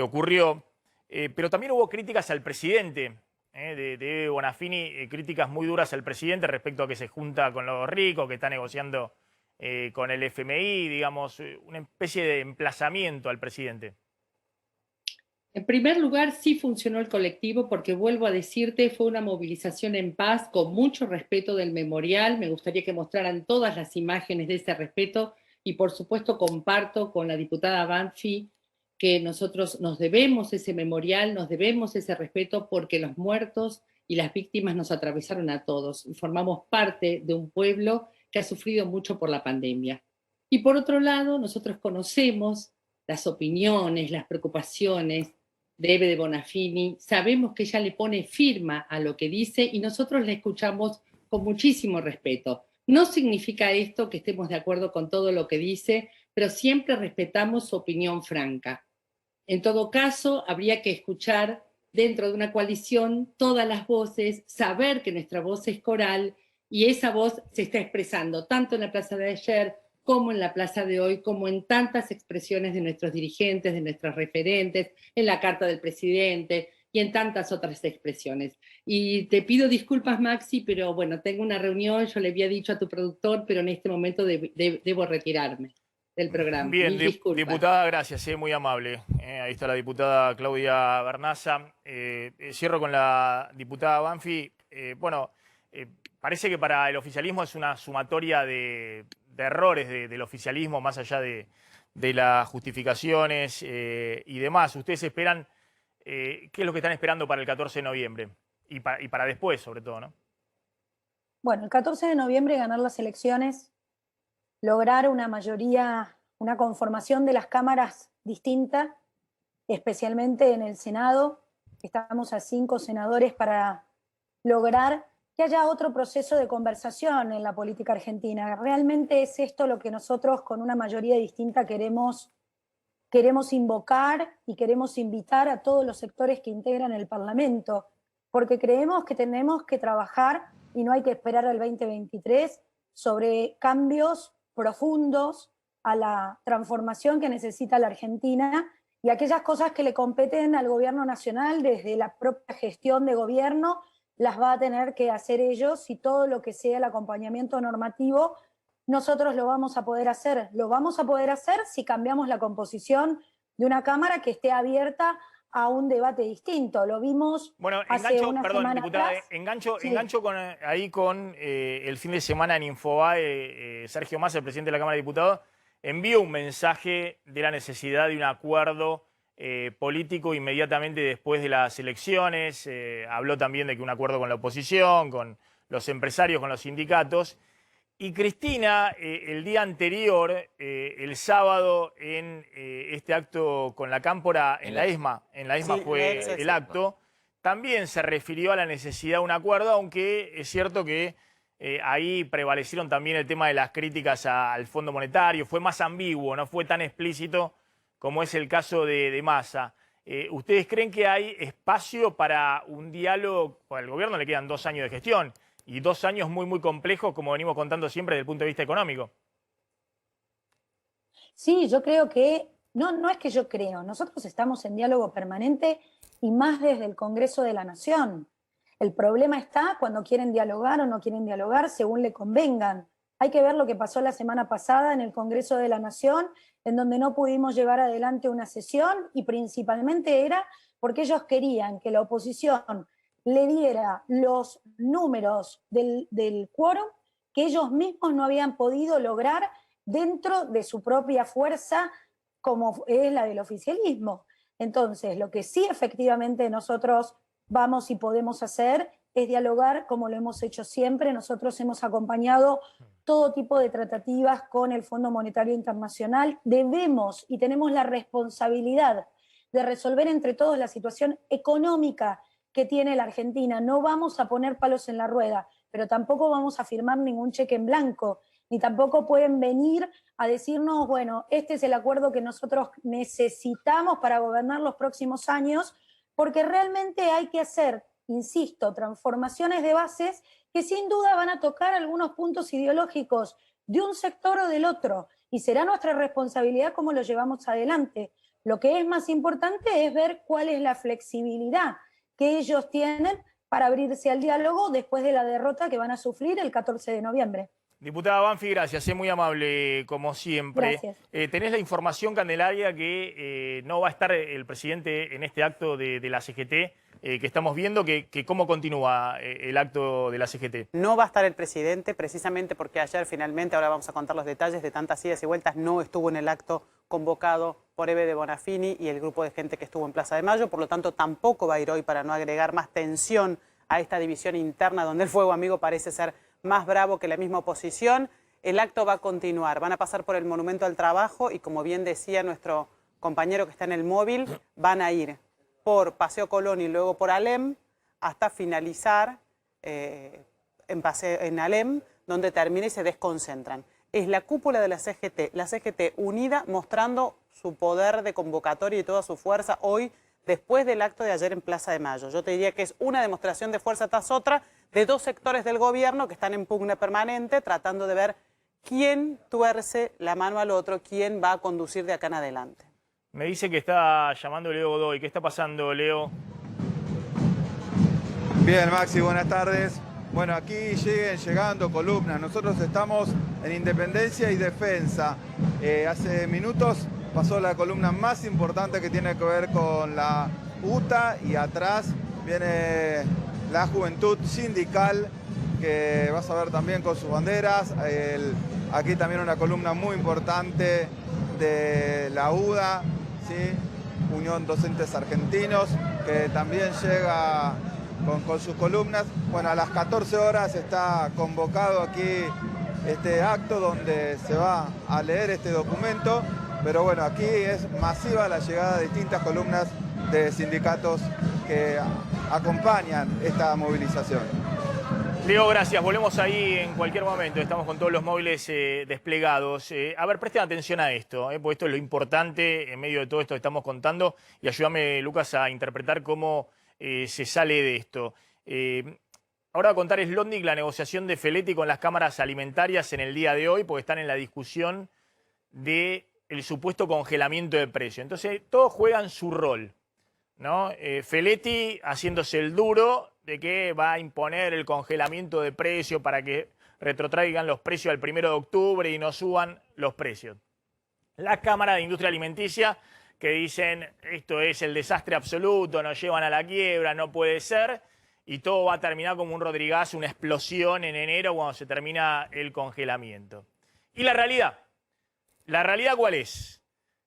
ocurrió. Pero también hubo críticas al presidente, de Bonafini, críticas muy duras al presidente respecto a que se junta con los ricos, que está negociando con el FMI, digamos, una especie de emplazamiento al presidente. En primer lugar, sí funcionó el colectivo porque, vuelvo a decirte, fue una movilización en paz con mucho respeto del memorial. Me gustaría que mostraran todas las imágenes de ese respeto y, por supuesto, comparto con la diputada Banfi que nosotros nos debemos ese memorial, nos debemos ese respeto porque los muertos y las víctimas nos atravesaron a todos y formamos parte de un pueblo que ha sufrido mucho por la pandemia. Y por otro lado, nosotros conocemos las opiniones, las preocupaciones de Eve de Bonafini, sabemos que ella le pone firma a lo que dice y nosotros la escuchamos con muchísimo respeto. No significa esto que estemos de acuerdo con todo lo que dice, pero siempre respetamos su opinión franca. En todo caso, habría que escuchar dentro de una coalición todas las voces, saber que nuestra voz es coral y esa voz se está expresando tanto en la plaza de ayer como en la plaza de hoy, como en tantas expresiones de nuestros dirigentes, de nuestros referentes, en la carta del presidente y en tantas otras expresiones. Y te pido disculpas, Maxi, pero bueno, tengo una reunión, yo le había dicho a tu productor, pero en este momento debo retirarme del programa. Bien, Mil disculpas. diputada, gracias, muy amable. Ahí está la diputada Claudia Bernaza. Cierro con la diputada Banfi. Parece que para el oficialismo es una sumatoria de errores del oficialismo, más allá de las justificaciones y demás. ¿Ustedes esperan, qué es lo que están esperando para el 14 de noviembre? Y para después, sobre todo, ¿no? Bueno, el 14 de noviembre ganar las elecciones, lograr una mayoría, una conformación de las cámaras distinta, especialmente en el Senado. Estamos a 5 senadores para lograr que haya otro proceso de conversación en la política argentina. Realmente es esto lo que nosotros con una mayoría distinta queremos invocar y queremos invitar a todos los sectores que integran el Parlamento, porque creemos que tenemos que trabajar y no hay que esperar al 2023 sobre cambios profundos a la transformación que necesita la Argentina y aquellas cosas que le competen al gobierno nacional desde la propia gestión de gobierno las va a tener que hacer ellos y todo lo que sea el acompañamiento normativo nosotros lo vamos a poder hacer. Lo vamos a poder hacer si cambiamos la composición de una Cámara que esté abierta a un debate distinto. Lo vimos hace una semana atrás. Engancho con el fin de semana en Infobae, Sergio Massa, el presidente de la Cámara de Diputados, envió un mensaje de la necesidad de un acuerdo político inmediatamente después de las elecciones. Habló también de que un acuerdo con la oposición, con los empresarios, con los sindicatos. Y Cristina, el día anterior, el sábado, en este acto con la Cámpora, en la ESMA sí, fue el acto, también se refirió a la necesidad de un acuerdo, aunque es cierto que ahí prevalecieron también el tema de las críticas al Fondo Monetario, fue más ambiguo, no fue tan explícito como es el caso de Massa. ¿Ustedes creen que hay espacio para un diálogo? Pues al gobierno le quedan 2 años de gestión. Y 2 años muy, muy complejos, como venimos contando siempre desde el punto de vista económico. Sí, yo creo que, no es que yo creo, nosotros estamos en diálogo permanente y más desde el Congreso de la Nación. El problema está cuando quieren dialogar o no quieren dialogar según le convengan. Hay que ver lo que pasó la semana pasada en el Congreso de la Nación, en donde no pudimos llevar adelante una sesión y principalmente era porque ellos querían que la oposición le diera los números del quórum que ellos mismos no habían podido lograr dentro de su propia fuerza, como es la del oficialismo. Entonces, lo que sí efectivamente nosotros vamos y podemos hacer es dialogar como lo hemos hecho siempre. Nosotros hemos acompañado todo tipo de tratativas con el Fondo Monetario Internacional. Debemos y tenemos la responsabilidad de resolver entre todos la situación económica que tiene la Argentina. No vamos a poner palos en la rueda, pero tampoco vamos a firmar ningún cheque en blanco, ni tampoco pueden venir a decirnos, bueno, este es el acuerdo que nosotros necesitamos para gobernar los próximos años, porque realmente hay que hacer, insisto, transformaciones de bases que sin duda van a tocar algunos puntos ideológicos de un sector o del otro, y será nuestra responsabilidad cómo lo llevamos adelante. Lo que es más importante es ver cuál es la flexibilidad que ellos tienen para abrirse al diálogo después de la derrota que van a sufrir el 14 de noviembre. Diputada Banfi, gracias, es muy amable como siempre. Gracias. ¿Tenés la información, Candelaria, que no va a estar el presidente en este acto de la CGT que estamos viendo? Que ¿Cómo continúa el acto de la CGT? No va a estar el presidente, precisamente porque ayer finalmente, ahora vamos a contar los detalles de tantas idas y vueltas, no estuvo en el acto convocado por Eve de Bonafini y el grupo de gente que estuvo en Plaza de Mayo, por lo tanto tampoco va a ir hoy para no agregar más tensión a esta división interna donde el fuego amigo parece ser más bravo que la misma oposición. El acto va a continuar, van a pasar por el Monumento al Trabajo y, como bien decía nuestro compañero que está en el móvil, van a ir por Paseo Colón y luego por Alem hasta finalizar en Alem, donde termina y se desconcentran. Es la cúpula de la CGT unida, mostrando su poder de convocatoria y toda su fuerza hoy, después del acto de ayer en Plaza de Mayo. Yo te diría que es una demostración de fuerza tras otra de dos sectores del gobierno que están en pugna permanente, tratando de ver quién tuerce la mano al otro, quién va a conducir de acá en adelante. Me dice que está llamando Leo Godoy. ¿Qué está pasando, Leo? Bien, Maxi, buenas tardes. Bueno, aquí llegando columnas. Nosotros estamos en Independencia y Defensa. Hace minutos pasó la columna más importante que tiene que ver con la UTA y atrás viene la juventud sindical que vas a ver también con sus banderas. Aquí también una columna muy importante de la UDA, ¿sí? Unión Docentes Argentinos, que también llega con sus columnas. Bueno, a las 14 horas está convocado aquí este acto donde se va a leer este documento, pero bueno, aquí es masiva la llegada de distintas columnas de sindicatos que acompañan esta movilización. Leo, gracias. Volvemos ahí en cualquier momento. Estamos con todos los móviles desplegados. A ver, presten atención a esto, porque esto es lo importante en medio de todo esto que estamos contando. Y ayúdame, Lucas, a interpretar cómo se sale de esto. Ahora va a contar Slotnick la negociación de Feletti con las cámaras alimentarias en el día de hoy, porque están en la discusión del supuesto congelamiento de precios. Entonces, todos juegan su rol, ¿no? Feletti haciéndose el duro de que va a imponer el congelamiento de precios para que retrotraigan los precios al 1 de octubre y no suban los precios. La Cámara de Industria Alimenticia que dicen esto es el desastre absoluto, nos llevan a la quiebra, no puede ser, y todo va a terminar como un Rodrigazo, una explosión en enero cuando se termina el congelamiento. ¿Y la realidad? ¿La realidad cuál es?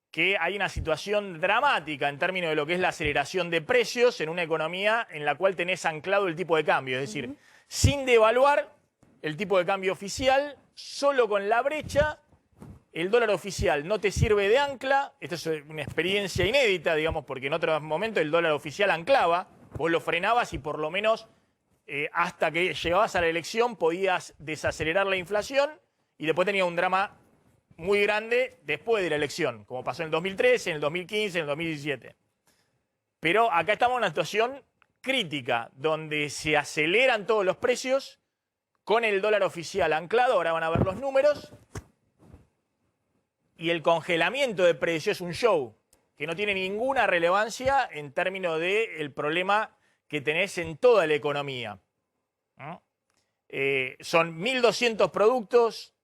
Que hay una situación dramática en términos de lo que es la aceleración de precios en una economía en la cual tenés anclado el tipo de cambio. Es decir, sin devaluar el tipo de cambio oficial, solo con la brecha, el dólar oficial no te sirve de ancla. Esta es una experiencia inédita, digamos, porque en otro momento el dólar oficial anclaba, vos lo frenabas y por lo menos hasta que llegabas a la elección podías desacelerar la inflación y después tenía un drama muy grande después de la elección, como pasó en el 2013, en el 2015, en el 2017. Pero acá estamos en una situación crítica, donde se aceleran todos los precios con el dólar oficial anclado. Ahora van a ver los números. Y el congelamiento de precios es un show que no tiene ninguna relevancia en términos del problema que tenés en toda la economía, ¿no? Son 1.200 productos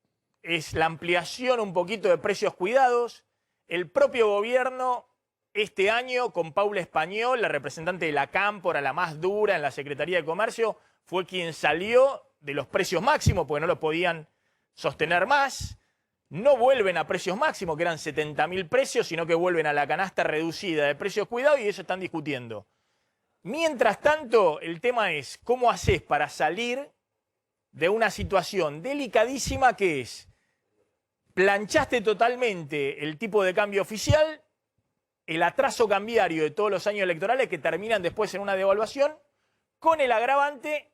es la ampliación un poquito de precios cuidados. El propio gobierno este año, con Paula Español, la representante de la Cámpora, la más dura en la Secretaría de Comercio, fue quien salió de los precios máximos porque no lo podían sostener más. No vuelven a precios máximos, que eran 70.000 precios, sino que vuelven a la canasta reducida de precios cuidados y eso están discutiendo. Mientras tanto, el tema es cómo haces para salir de una situación delicadísima que es, planchaste totalmente el tipo de cambio oficial, el atraso cambiario de todos los años electorales que terminan después en una devaluación, con el agravante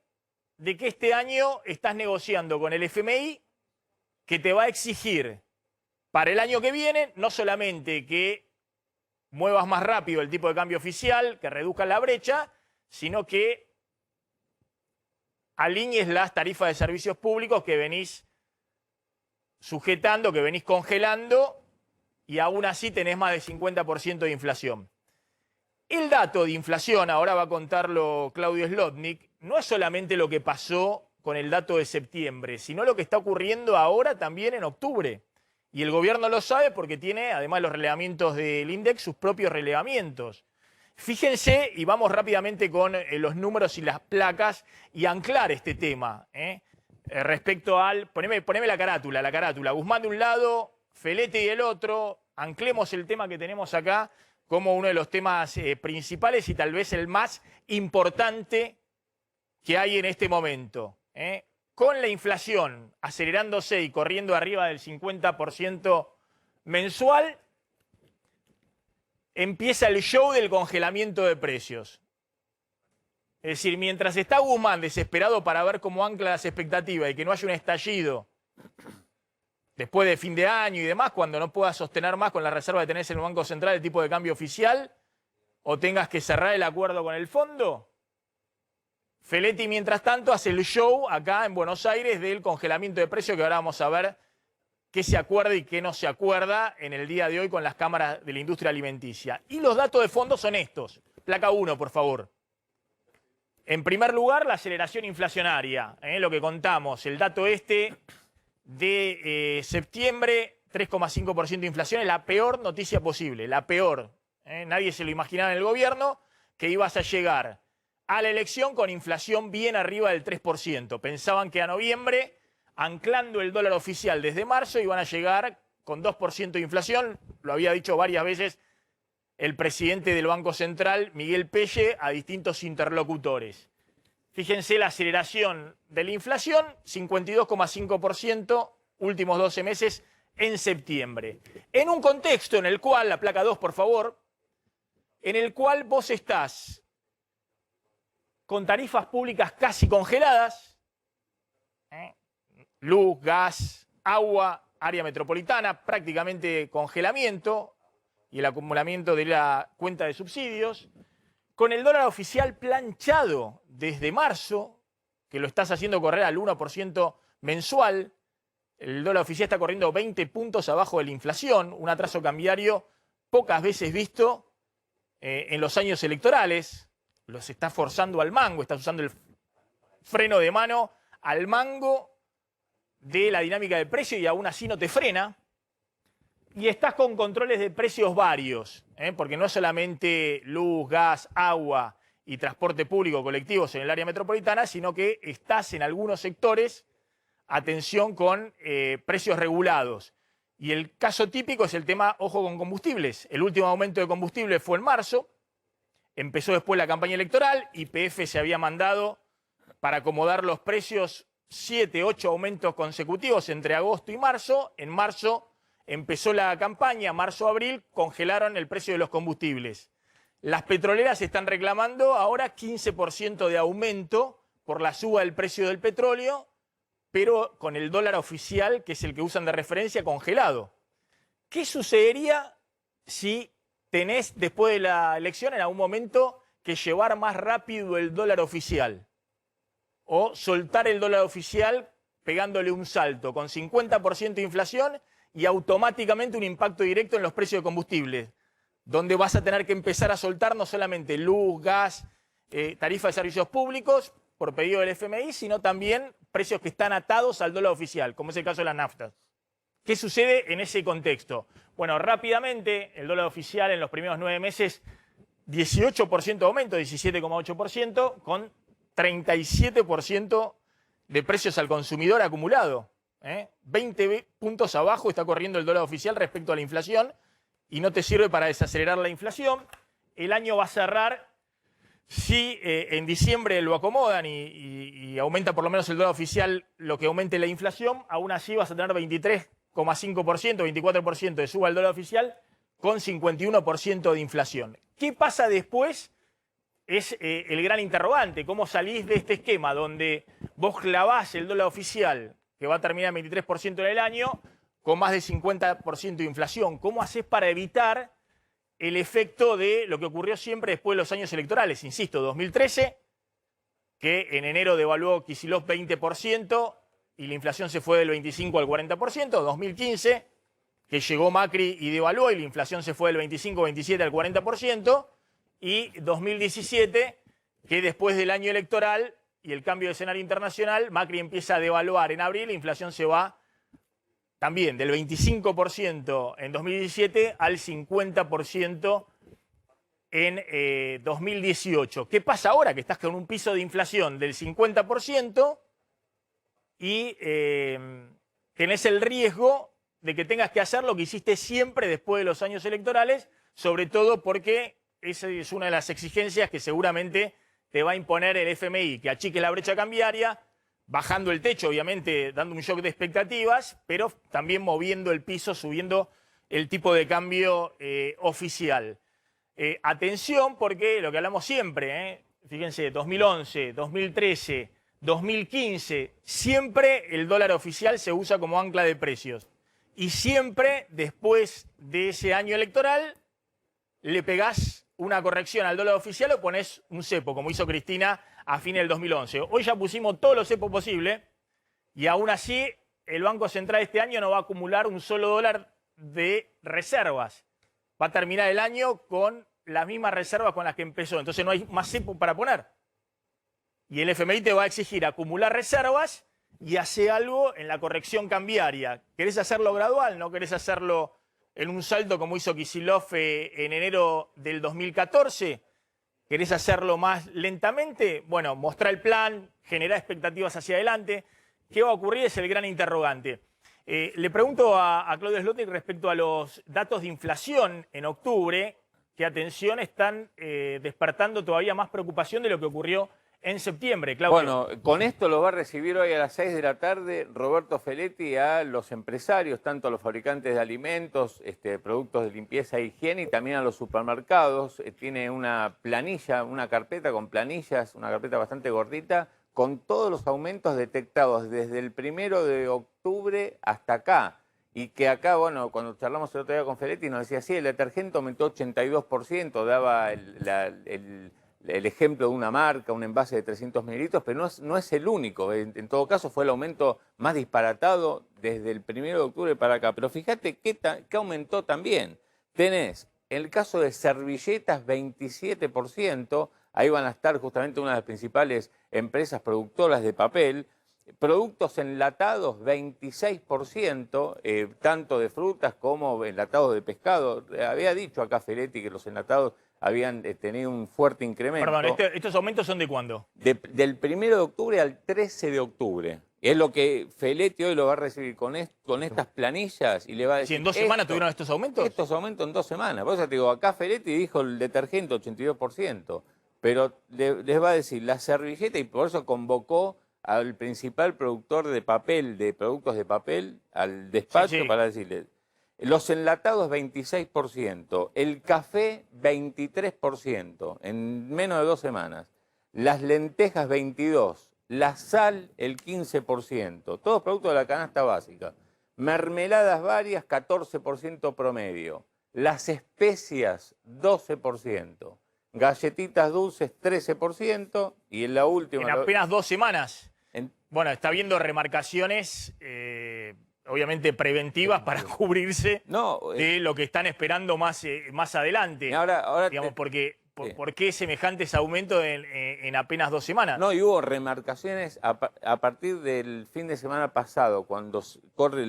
de que este año estás negociando con el FMI que te va a exigir para el año que viene no solamente que muevas más rápido el tipo de cambio oficial, que reduzcas la brecha, sino que alinees las tarifas de servicios públicos que venís sujetando, que venís congelando, y aún así tenés más de 50% de inflación. El dato de inflación, ahora va a contarlo Claudio Zlotnik, no es solamente lo que pasó con el dato de septiembre, sino lo que está ocurriendo ahora también en octubre. Y el gobierno lo sabe porque tiene, además de los relevamientos del INDEC, sus propios relevamientos. Fíjense, y vamos rápidamente con los números y las placas y anclar este tema. Respecto al... Poneme la carátula. Guzmán de un lado, Feletti del otro. Anclemos el tema que tenemos acá como uno de los temas principales y tal vez el más importante que hay en este momento. Con la inflación acelerándose y corriendo arriba del 50% mensual, empieza el show del congelamiento de precios. Es decir, mientras está Guzmán desesperado para ver cómo ancla las expectativas y que no haya un estallido después de fin de año y demás, cuando no puedas sostener más con la reserva que tenés en el Banco Central el tipo de cambio oficial, o tengas que cerrar el acuerdo con el fondo, Feletti, mientras tanto, hace el show acá en Buenos Aires del congelamiento de precios, que ahora vamos a ver qué se acuerda y qué no se acuerda en el día de hoy con las cámaras de la industria alimenticia. Y los datos de fondo son estos. Placa 1, por favor. En primer lugar, la aceleración inflacionaria, lo que contamos, el dato este de septiembre, 3,5% de inflación, es la peor noticia posible, la peor. Nadie se lo imaginaba en el gobierno que ibas a llegar a la elección con inflación bien arriba del 3%. Pensaban que a noviembre, anclando el dólar oficial desde marzo, iban a llegar con 2% de inflación. Lo había dicho varias veces el presidente del Banco Central, Miguel Pelle, a distintos interlocutores. Fíjense la aceleración de la inflación, 52,5% últimos 12 meses en septiembre. En un contexto en el cual, la placa 2 por favor, en el cual vos estás con tarifas públicas casi congeladas, luz, gas, agua, área metropolitana, prácticamente congelamiento y el acumulamiento de la cuenta de subsidios, con el dólar oficial planchado desde marzo, que lo estás haciendo correr al 1% mensual. El dólar oficial está corriendo 20 puntos abajo de la inflación, un atraso cambiario pocas veces visto en los años electorales. Los estás forzando al mango, estás usando el freno de mano al mango de la dinámica de precio y aún así no te frena. Y estás con controles de precios varios, porque no es solamente luz, gas, agua y transporte público colectivos en el área metropolitana, sino que estás en algunos sectores, atención, con precios regulados. Y el caso típico es el tema, ojo, con combustibles. El último aumento de combustible fue en marzo, empezó después la campaña electoral, YPF se había mandado para acomodar los precios 7, 8 aumentos consecutivos entre agosto y marzo. En marzo empezó la campaña, marzo-abril, congelaron el precio de los combustibles. Las petroleras están reclamando ahora 15% de aumento por la suba del precio del petróleo, pero con el dólar oficial, que es el que usan de referencia, congelado. ¿Qué sucedería si tenés, después de la elección, en algún momento, que llevar más rápido el dólar oficial? O soltar el dólar oficial pegándole un salto, con 50% de inflación y automáticamente un impacto directo en los precios de combustibles, donde vas a tener que empezar a soltar no solamente luz, gas, tarifa de servicios públicos por pedido del FMI, sino también precios que están atados al dólar oficial, como es el caso de las naftas. ¿Qué sucede en ese contexto? Bueno, rápidamente el dólar oficial en los primeros 9 meses, 18% de aumento, 17,8%, con 37% de precios al consumidor acumulado. 20 puntos abajo está corriendo el dólar oficial respecto a la inflación y no te sirve para desacelerar la inflación. El año va a cerrar, si en diciembre lo acomodan y aumenta por lo menos el dólar oficial lo que aumente la inflación, aún así vas a tener 23,5%, 24% de suba al dólar oficial con 51% de inflación. ¿Qué pasa después? Es el gran interrogante. ¿Cómo salís de este esquema donde vos clavás el dólar oficial, que va a terminar en 23% en el año, con más de 50% de inflación? ¿Cómo haces para evitar el efecto de lo que ocurrió siempre después de los años electorales? Insisto, 2013, que en enero devaluó Kicillof 20% y la inflación se fue del 25 al 40%. 2015, que llegó Macri y devaluó y la inflación se fue del 25, 27 al 40%. Y 2017, que después del año electoral y el cambio de escenario internacional, Macri empieza a devaluar en abril, la inflación se va también del 25% en 2017 al 50% en 2018. ¿Qué pasa ahora? Que estás con un piso de inflación del 50% y tenés el riesgo de que tengas que hacer lo que hiciste siempre después de los años electorales, sobre todo porque esa es una de las exigencias que seguramente te va a imponer el FMI, que achique la brecha cambiaria, bajando el techo, obviamente, dando un shock de expectativas, pero también moviendo el piso, subiendo el tipo de cambio oficial. Atención, porque lo que hablamos siempre, fíjense, 2011, 2013, 2015, siempre el dólar oficial se usa como ancla de precios. Y siempre, después de ese año electoral, le pegás una corrección al dólar oficial o ponés un cepo, como hizo Cristina a fines del 2011. Hoy ya pusimos todos los cepos posibles y aún así el Banco Central este año no va a acumular un solo dólar de reservas. Va a terminar el año con las mismas reservas con las que empezó. Entonces no hay más cepo para poner. Y el FMI te va a exigir acumular reservas y hacer algo en la corrección cambiaria. ¿Querés hacerlo gradual? ¿No querés hacerlo en un salto como hizo Kicillof en enero del 2014? ¿Querés hacerlo más lentamente? Bueno, mostrar el plan, generar expectativas hacia adelante. ¿Qué va a ocurrir? Es el gran interrogante. Le pregunto a Claudio Zlotnik respecto a los datos de inflación en octubre, que, atención, están despertando todavía más preocupación de lo que ocurrió en septiembre. Claudio. Bueno, con esto lo va a recibir hoy a las 6 de la tarde Roberto Feletti a los empresarios, tanto a los fabricantes de alimentos, productos de limpieza e higiene y también a los supermercados. Tiene una planilla, una carpeta con planillas, una carpeta bastante gordita, con todos los aumentos detectados desde el 1 de octubre hasta acá. Y que acá, bueno, cuando charlamos el otro día con Feletti nos decía, sí, el detergente aumentó 82%, daba el ejemplo de una marca, un envase de 300 mililitros, pero no es el único. En todo caso fue el aumento más disparatado desde el 1 de octubre para acá. Pero fíjate qué aumentó también. Tenés, en el caso de servilletas, 27%, ahí van a estar justamente una de las principales empresas productoras de papel. Productos enlatados, 26%, tanto de frutas como enlatados de pescado. Había dicho acá Feletti que los enlatados habían tenido un fuerte incremento. Perdón, ¿estos aumentos son de cuándo? Del 1 de octubre al 13 de octubre. Es lo que Feletti hoy lo va a recibir con estas planillas y le va a decir... ¿Si en 2 semanas tuvieron estos aumentos? Estos aumentos en 2 semanas. Por eso te digo, acá Feletti dijo el detergente 82%, pero les va a decir la servilleta y por eso convocó al principal productor de papel, de productos de papel, al despacho para decirle... Los enlatados 26%, el café 23%, en menos de 2 semanas. Las lentejas 22%, la sal el 15%, todos productos de la canasta básica. Mermeladas varias 14% promedio, las especias 12%, galletitas dulces 13% y en la última... En apenas 2 semanas. Bueno, está habiendo remarcaciones... obviamente preventivas para cubrirse de lo que están esperando más adelante. Ahora digamos, porque ¿por qué semejantes aumentos en apenas 2 semanas? No, y hubo remarcaciones a partir del fin de semana pasado, cuando corre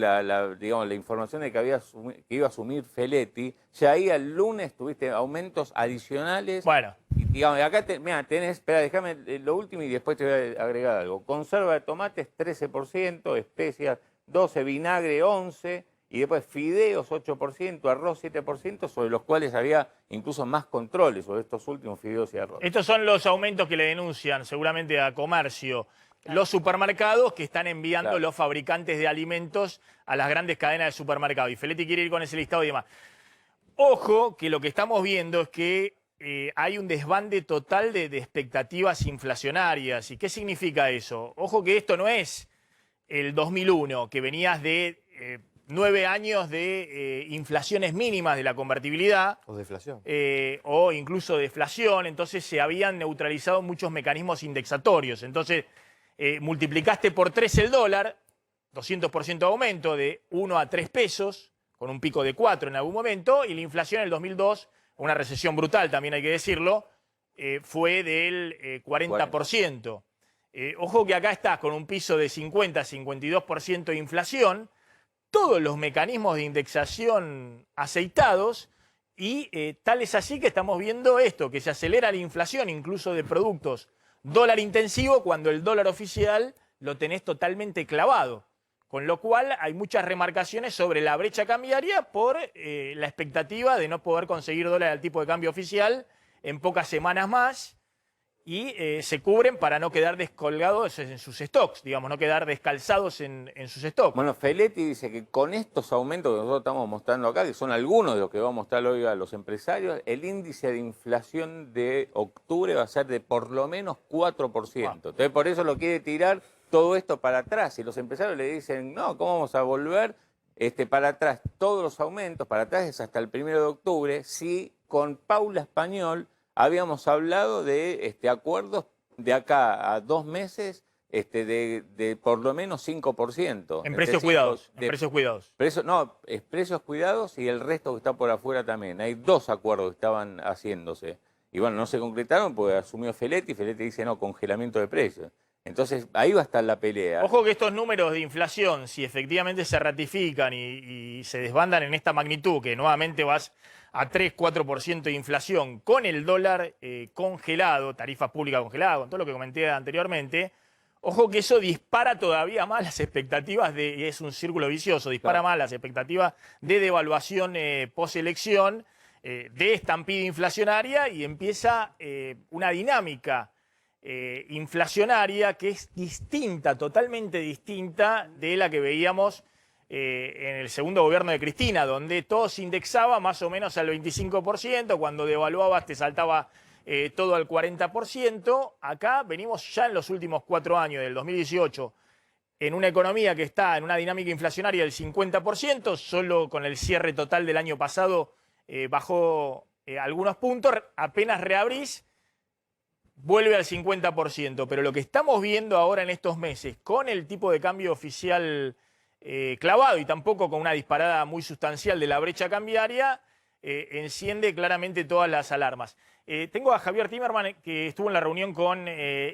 digamos, la información de que iba a asumir Feletti, ya ahí el lunes tuviste aumentos adicionales. Bueno. Y, digamos, acá tenés, espera, déjame lo último y después te voy a agregar algo. Conserva de tomates 13%, especias 12%, vinagre 11%. Y después fideos 8%, arroz 7%, sobre los cuales había incluso más controles sobre estos últimos fideos y arroz. Estos son los aumentos que le denuncian seguramente a comercio los supermercados que están enviando los fabricantes de alimentos a las grandes cadenas de supermercados. Y Feletti quiere ir con ese listado y demás. Ojo que lo que estamos viendo es que hay un desbande total de expectativas inflacionarias. ¿Y qué significa eso? Ojo que esto no es el 2001, que venías de 9 años de inflaciones mínimas de la convertibilidad. O deflación. O incluso deflación. Entonces se habían neutralizado muchos mecanismos indexatorios. Entonces multiplicaste por 3 el dólar, 200% de aumento de 1 a 3 pesos, con un pico de 4 en algún momento, y la inflación en el 2002, una recesión brutal también hay que decirlo, fue del 40%. Ojo que acá estás con un piso de 50-52% de inflación, todos los mecanismos de indexación aceitados y tal es así que estamos viendo esto, que se acelera la inflación incluso de productos dólar intensivo cuando el dólar oficial lo tenés totalmente clavado. Con lo cual hay muchas remarcaciones sobre la brecha cambiaria por la expectativa de no poder conseguir dólar al tipo de cambio oficial en pocas semanas más. Y se cubren para no quedar descolgados en sus stocks, digamos, no quedar descalzados en sus stocks. Bueno, Feletti dice que con estos aumentos que nosotros estamos mostrando acá, que son algunos de los que vamos a mostrar hoy a los empresarios, el índice de inflación de octubre va a ser de por lo menos 4%. Entonces, por eso lo quiere tirar todo esto para atrás. Y los empresarios le dicen, no, ¿cómo vamos a volver para atrás? Todos los aumentos, para atrás es hasta el 1 de octubre, si con Paula Español habíamos hablado de acuerdos de acá a 2 meses de por lo menos 5%. En precios cuidados. En precios cuidados. Precios cuidados y el resto que está por afuera también. Hay 2 acuerdos que estaban haciéndose. Y bueno, no se concretaron porque asumió Feletti y Feletti dice no, congelamiento de precios. Entonces ahí va a estar la pelea. Ojo que estos números de inflación, si efectivamente se ratifican y se desbandan en esta magnitud, que nuevamente vas a 3-4% de inflación con el dólar congelado, tarifas públicas congeladas, con todo lo que comenté anteriormente, ojo que eso dispara todavía más las expectativas y es un círculo vicioso, dispara más las expectativas de devaluación postelección, de estampida inflacionaria y empieza una dinámica inflacionaria que es distinta, totalmente distinta de la que veíamos en el segundo gobierno de Cristina, donde todo se indexaba más o menos al 25%, cuando devaluabas te saltaba todo al 40%. Acá venimos ya en los últimos 4 años, del 2018, en una economía que está en una dinámica inflacionaria del 50%, solo con el cierre total del año pasado bajó algunos puntos, apenas reabrís, vuelve al 50%, pero lo que estamos viendo ahora en estos meses, con el tipo de cambio oficial clavado y tampoco con una disparada muy sustancial de la brecha cambiaria, enciende claramente todas las alarmas. Tengo a Javier Timerman, que estuvo en la reunión con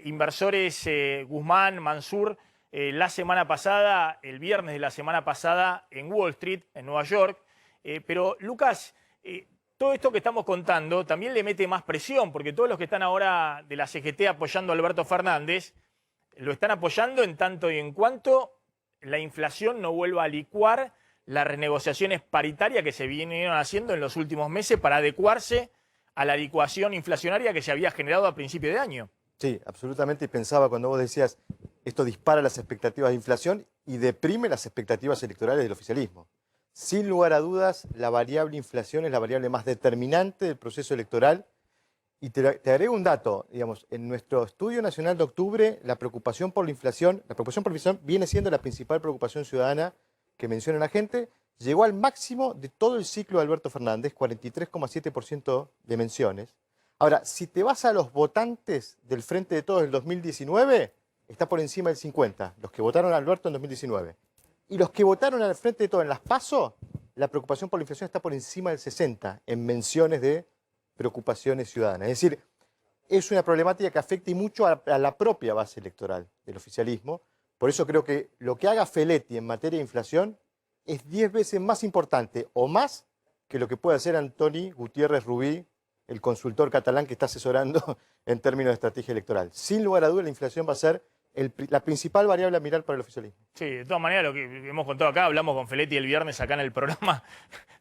inversores Guzmán, Mansur, la semana pasada, el viernes de la semana pasada, en Wall Street, en Nueva York. Pero, Lucas, todo esto que estamos contando también le mete más presión, porque todos los que están ahora de la CGT apoyando a Alberto Fernández, lo están apoyando en tanto y en cuanto la inflación no vuelva a licuar las renegociaciones paritarias que se vinieron haciendo en los últimos meses para adecuarse a la licuación inflacionaria que se había generado a principio de año. Sí, absolutamente. Y pensaba cuando vos decías, esto dispara las expectativas de inflación y deprime las expectativas electorales del oficialismo. Sin lugar a dudas, la variable inflación es la variable más determinante del proceso electoral. Y te agrego un dato, digamos, en nuestro estudio nacional de octubre, la preocupación por la inflación viene siendo la principal preocupación ciudadana que menciona la gente, llegó al máximo de todo el ciclo de Alberto Fernández, 43,7% de menciones. Ahora, si te vas a los votantes del Frente de Todos del 2019, está por encima del 50%, los que votaron a Alberto en 2019. Y los que votaron al Frente de Todos en las PASO, la preocupación por la inflación está por encima del 60% en menciones de preocupaciones ciudadanas. Es decir, es una problemática que afecta y mucho a la propia base electoral del oficialismo. Por eso creo que lo que haga Feletti en materia de inflación es 10 veces más importante o más que lo que puede hacer Antoni Gutiérrez Rubí, el consultor catalán que está asesorando en términos de estrategia electoral. Sin lugar a dudas, la inflación va a ser la principal variable a mirar para el oficialismo. Sí, de todas maneras, lo que hemos contado acá, hablamos con Feletti el viernes acá en el programa,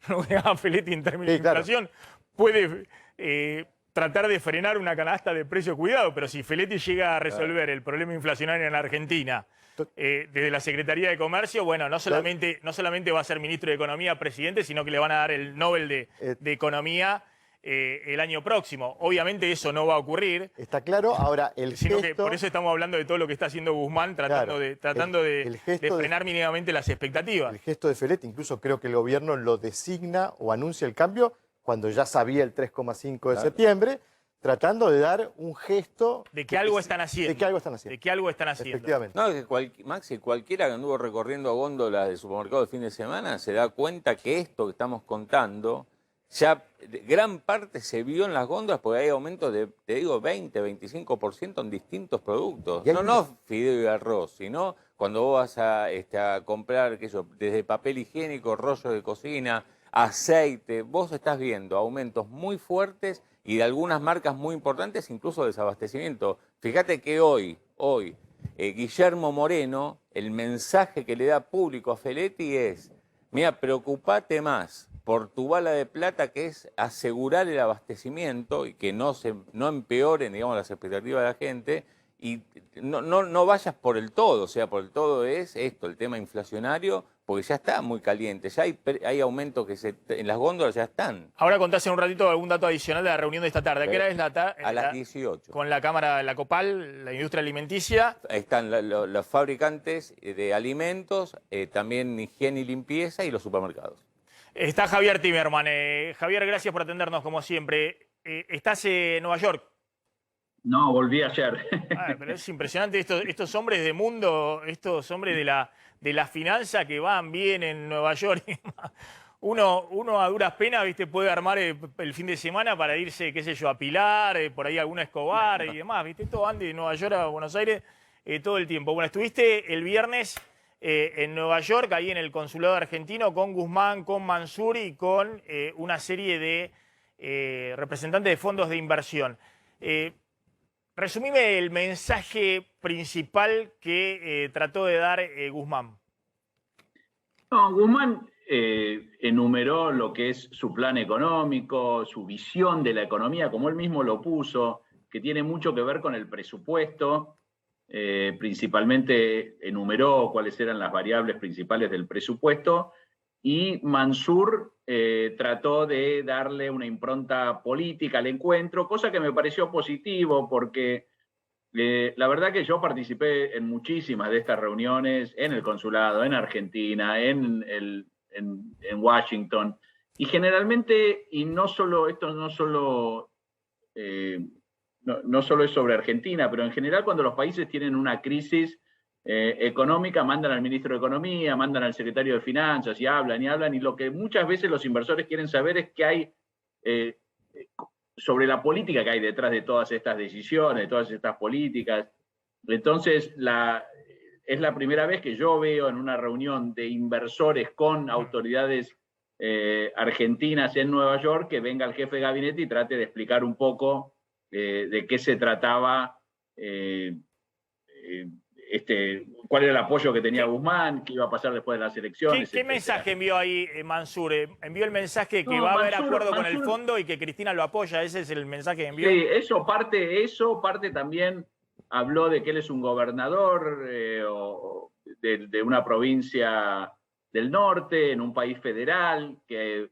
lo que haga Feletti en términos de inflación puede tratar de frenar una canasta de precio cuidado, pero si Feletti llega a resolver el problema inflacionario en la Argentina desde la Secretaría de Comercio, bueno, no solamente va a ser ministro de Economía, presidente, sino que le van a dar el Nobel de Economía el año próximo. Obviamente eso no va a ocurrir. Está claro, ahora el gesto... Que por eso estamos hablando de todo lo que está haciendo Guzmán, tratando de frenar mínimamente las expectativas. El gesto de Feletti, incluso creo que el gobierno lo designa o anuncia el cambio cuando ya sabía el 3,5 de septiembre, tratando de dar un gesto... De que algo están haciendo. De que algo están haciendo. De que algo están haciendo. Efectivamente. No, que Maxi, cualquiera que anduvo recorriendo góndolas de supermercado el fin de semana se da cuenta que esto que estamos contando, ya gran parte se vio en las góndolas porque hay aumentos de, te digo, 20, 25% en distintos productos. No fideo y arroz, sino cuando vos vas a comprar, qué sé yo, desde papel higiénico, rollo de cocina, aceite, vos estás viendo aumentos muy fuertes y de algunas marcas muy importantes, incluso desabastecimiento. Fíjate que hoy Guillermo Moreno, el mensaje que le da público a Feletti es, mira, preocupate más por tu bala de plata, que es asegurar el abastecimiento y que no empeoren, digamos, las expectativas de la gente, y no vayas por el todo, o sea, por el todo es esto, el tema inflacionario, porque ya está muy caliente, ya hay aumentos que en las góndolas ya están. Ahora contás en un ratito algún dato adicional de la reunión de esta tarde. ¿A qué hora es la tarde? A las 18. Con la Cámara, la COPAL, la industria alimenticia. Ahí están los fabricantes de alimentos, también higiene y limpieza y los supermercados. Está Javier Timerman. Javier, gracias por atendernos como siempre. ¿Estás en Nueva York? No, volví ayer. Pero es impresionante estos hombres de mundo, estos hombres de la finanza que van bien en Nueva York. Uno a duras penas, ¿viste? Puede armar el fin de semana para irse, qué sé yo, a Pilar, por ahí a alguna Escobar y demás, ¿viste? Todo van de Nueva York a Buenos Aires todo el tiempo. Bueno, estuviste el viernes en Nueva York, ahí en el consulado argentino, con Guzmán, con Mansur y con una serie de representantes de fondos de inversión. Resumime el mensaje principal que trató de dar Guzmán. No, Guzmán enumeró lo que es su plan económico, su visión de la economía, como él mismo lo puso, que tiene mucho que ver con el presupuesto. Principalmente enumeró cuáles eran las variables principales del presupuesto, y Mansur trató de darle una impronta política al encuentro, cosa que me pareció positivo porque la verdad que yo participé en muchísimas de estas reuniones en el consulado, en Argentina, en Washington, y generalmente, y no solo es sobre Argentina, pero en general cuando los países tienen una crisis económica, mandan al ministro de Economía, mandan al secretario de Finanzas y hablan, y lo que muchas veces los inversores quieren saber es qué hay sobre la política que hay detrás de todas estas decisiones, de todas estas políticas. Entonces, es la primera vez que yo veo en una reunión de inversores con autoridades argentinas en Nueva York que venga el jefe de gabinete y trate de explicar un poco de qué se trataba, cuál era el apoyo que tenía Guzmán, qué iba a pasar después de las elecciones. ¿Qué mensaje envió ahí Mansur? Envió el mensaje que va a haber acuerdo con el fondo y que Cristina lo apoya. ¿Ese es el mensaje que envió? Sí, parte también habló de que él es un gobernador de una provincia del norte, en un país federal, que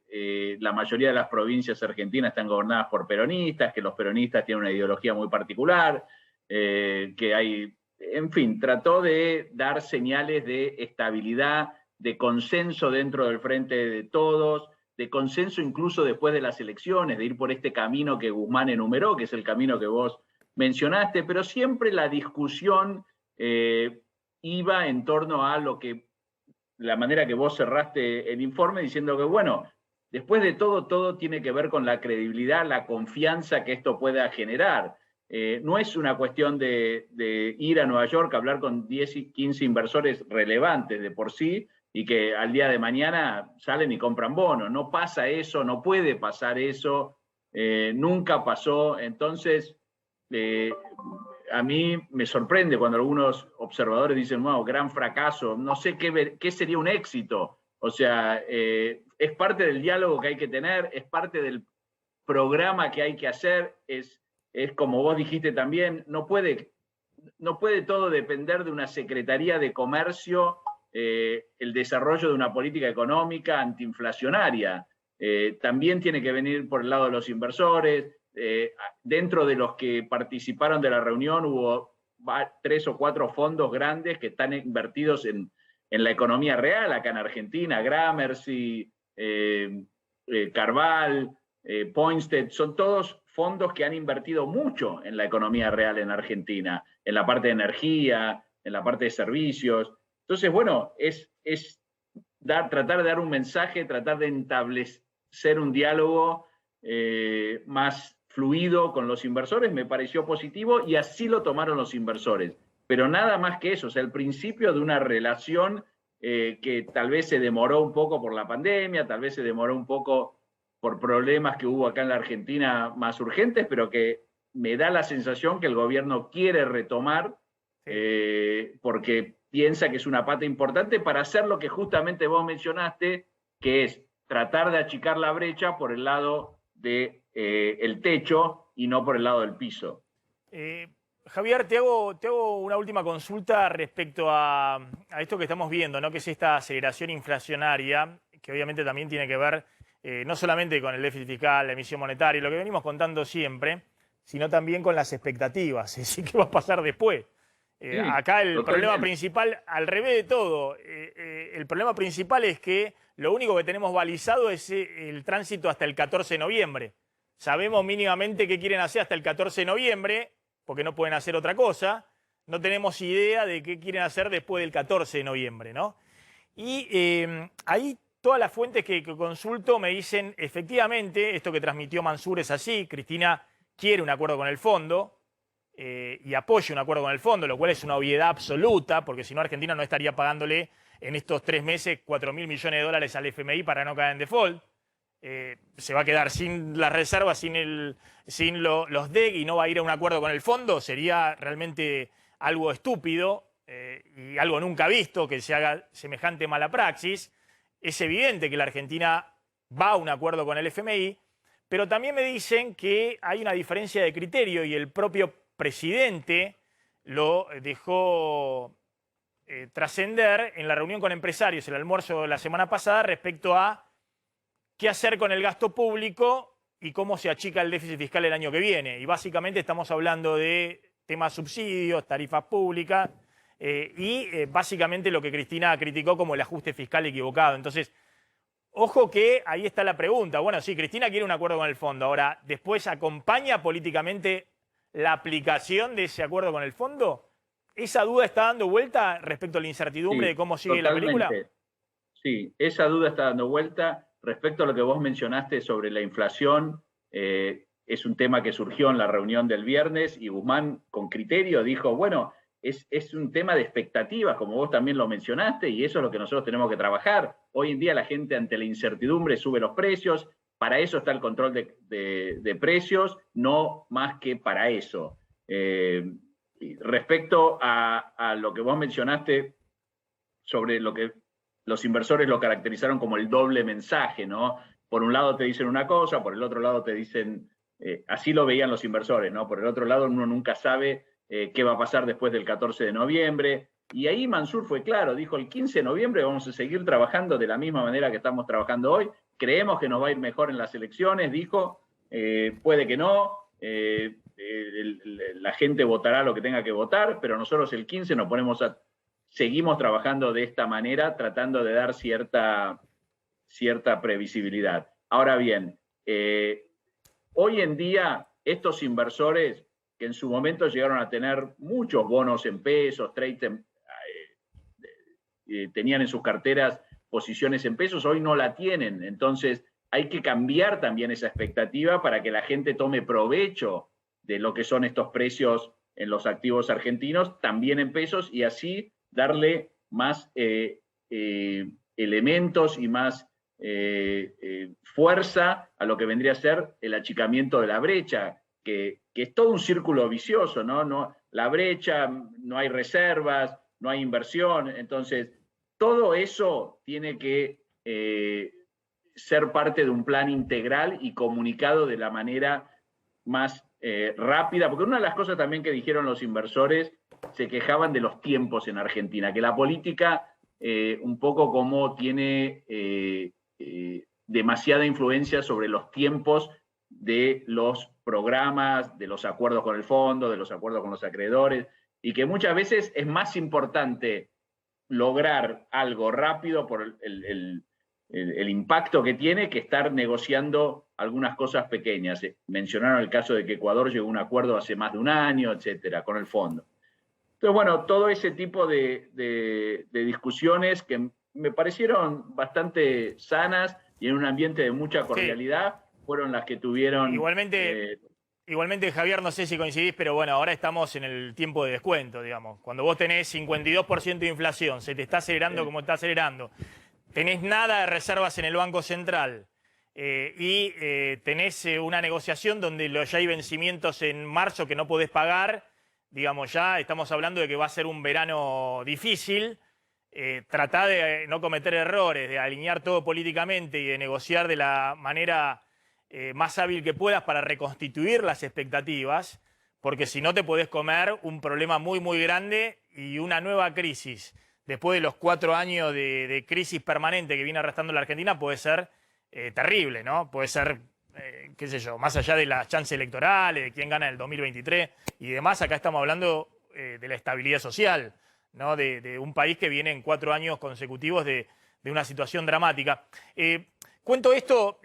la mayoría de las provincias argentinas están gobernadas por peronistas, que los peronistas tienen una ideología muy particular, que hay... En fin, trató de dar señales de estabilidad, de consenso dentro del Frente de Todos, de consenso incluso después de las elecciones, de ir por este camino que Guzmán enumeró, que es el camino que vos mencionaste, pero siempre la discusión iba en torno a la manera que vos cerraste el informe, diciendo que, bueno, después de todo tiene que ver con la credibilidad, la confianza que esto pueda generar. No es una cuestión de ir a Nueva York a hablar con 10 y 15 inversores relevantes de por sí y que al día de mañana salen y compran bonos. No pasa eso, no puede pasar eso, nunca pasó. Entonces, a mí me sorprende cuando algunos observadores dicen, wow, gran fracaso, no sé qué sería un éxito. O sea, es parte del diálogo que hay que tener, es parte del programa que hay que hacer, es como vos dijiste también, no puede todo depender de una Secretaría de Comercio, el desarrollo de una política económica antiinflacionaria. También tiene que venir por el lado de los inversores. Dentro de los que participaron de la reunión hubo 3 o 4 fondos grandes que están invertidos en la economía real, acá en Argentina, Gramercy, Carval, Poinstead, son todos fondos que han invertido mucho en la economía real en Argentina, en la parte de energía, en la parte de servicios. Entonces, bueno, es tratar de dar un mensaje, tratar de establecer un diálogo más fluido con los inversores, me pareció positivo y así lo tomaron los inversores. Pero nada más que eso, o sea, el principio de una relación que tal vez se demoró un poco por la pandemia, tal vez se demoró un poco por problemas que hubo acá en la Argentina más urgentes, pero que me da la sensación que el gobierno quiere retomar porque piensa que es una pata importante para hacer lo que justamente vos mencionaste, que es tratar de achicar la brecha por el lado del techo y no por el lado del piso. Javier, te hago una última consulta respecto a esto que estamos viendo, ¿no? Que es esta aceleración inflacionaria, que obviamente también tiene que ver no solamente con el déficit fiscal, la emisión monetaria, lo que venimos contando siempre, sino también con las expectativas, es decir, qué va a pasar después. Acá el problema principal, al revés de todo, el problema principal es que lo único que tenemos balizado es el tránsito hasta el 14 de noviembre. Sabemos mínimamente qué quieren hacer hasta el 14 de noviembre, porque no pueden hacer otra cosa. No tenemos idea de qué quieren hacer después del 14 de noviembre, ¿no? Y ahí todas las fuentes que consulto me dicen, efectivamente, esto que transmitió Mansur es así, Cristina quiere un acuerdo con el fondo, y apoya un acuerdo con el fondo, lo cual es una obviedad absoluta, porque si no Argentina no estaría pagándole en estos 3 meses 4.000 millones de dólares al FMI para no caer en default. Se va a quedar sin las reservas, sin los DEC y no va a ir a un acuerdo con el fondo. Sería realmente algo estúpido y algo nunca visto que se haga semejante mala praxis. Es evidente que la Argentina va a un acuerdo con el FMI, pero también me dicen que hay una diferencia de criterio y el propio presidente lo dejó trascender en la reunión con empresarios, el almuerzo de la semana pasada, respecto a qué hacer con el gasto público y cómo se achica el déficit fiscal el año que viene. Y básicamente estamos hablando de temas subsidios, tarifas públicas y básicamente lo que Cristina criticó como el ajuste fiscal equivocado. Entonces, ojo que ahí está la pregunta. Bueno, sí, Cristina quiere un acuerdo con el fondo. Ahora, ¿después acompaña políticamente la aplicación de ese acuerdo con el fondo? ¿Esa duda está dando vuelta respecto a la incertidumbre de cómo sigue totalmente. la película? Sí, esa duda está dando vuelta. Respecto a lo que vos mencionaste sobre la inflación, es un tema que surgió en la reunión del viernes y Guzmán, con criterio, dijo, bueno, es un tema de expectativas, como vos también lo mencionaste, y eso es lo que nosotros tenemos que trabajar. Hoy en día la gente ante la incertidumbre sube los precios, para eso está el control de precios, no más que para eso. Respecto a lo que vos mencionaste sobre lo que los inversores lo caracterizaron como el doble mensaje, ¿no? Por un lado te dicen una cosa, por el otro lado te dicen, así lo veían los inversores, ¿no? Por el otro lado uno nunca sabe qué va a pasar después del 14 de noviembre. Y ahí Mansur fue claro, dijo, el 15 de noviembre vamos a seguir trabajando de la misma manera que estamos trabajando hoy, creemos que nos va a ir mejor en las elecciones, dijo, puede que no, la gente votará lo que tenga que votar, pero nosotros el 15 nos seguimos trabajando de esta manera, tratando de dar cierta previsibilidad. Ahora bien, hoy en día estos inversores que en su momento llegaron a tener muchos bonos en pesos, tenían en sus carteras posiciones en pesos, hoy no la tienen. Entonces, hay que cambiar también esa expectativa para que la gente tome provecho de lo que son estos precios en los activos argentinos, también en pesos, y así darle más elementos y más fuerza a lo que vendría a ser el achicamiento de la brecha, que es todo un círculo vicioso, ¿no? La brecha, no hay reservas, no hay inversión, entonces todo eso tiene que ser parte de un plan integral y comunicado de la manera más rápida, porque una de las cosas también que dijeron los inversores, se quejaban de los tiempos en Argentina, que la política un poco como tiene demasiada influencia sobre los tiempos de los programas, de los acuerdos con el fondo, de los acuerdos con los acreedores, y que muchas veces es más importante lograr algo rápido por el impacto que tiene que estar negociando algunas cosas pequeñas. Mencionaron el caso de que Ecuador llegó a un acuerdo hace más de un año, etcétera, con el fondo. Entonces, bueno, todo ese tipo de discusiones que me parecieron bastante sanas y en un ambiente de mucha cordialidad, fueron las que tuvieron... Igualmente, Javier, no sé si coincidís, pero bueno, ahora estamos en el tiempo de descuento, digamos. Cuando vos tenés 52% de inflación, se te está acelerando como está acelerando, tenés nada de reservas en el Banco Central y tenés una negociación donde ya hay vencimientos en marzo que no podés pagar, digamos, ya estamos hablando de que va a ser un verano difícil. Tratá de no cometer errores, de alinear todo políticamente y de negociar de la manera más hábil que puedas para reconstituir las expectativas, porque si no te podés comer un problema muy, muy grande y una nueva crisis. Después de los 4 años de crisis permanente que viene arrastrando la Argentina, puede ser terrible, ¿no? Puede ser, qué sé yo, más allá de las chances electorales, de quién gana el 2023 y demás, acá estamos hablando de la estabilidad social, ¿no? De un país que viene en 4 años consecutivos de una situación dramática. Cuento esto,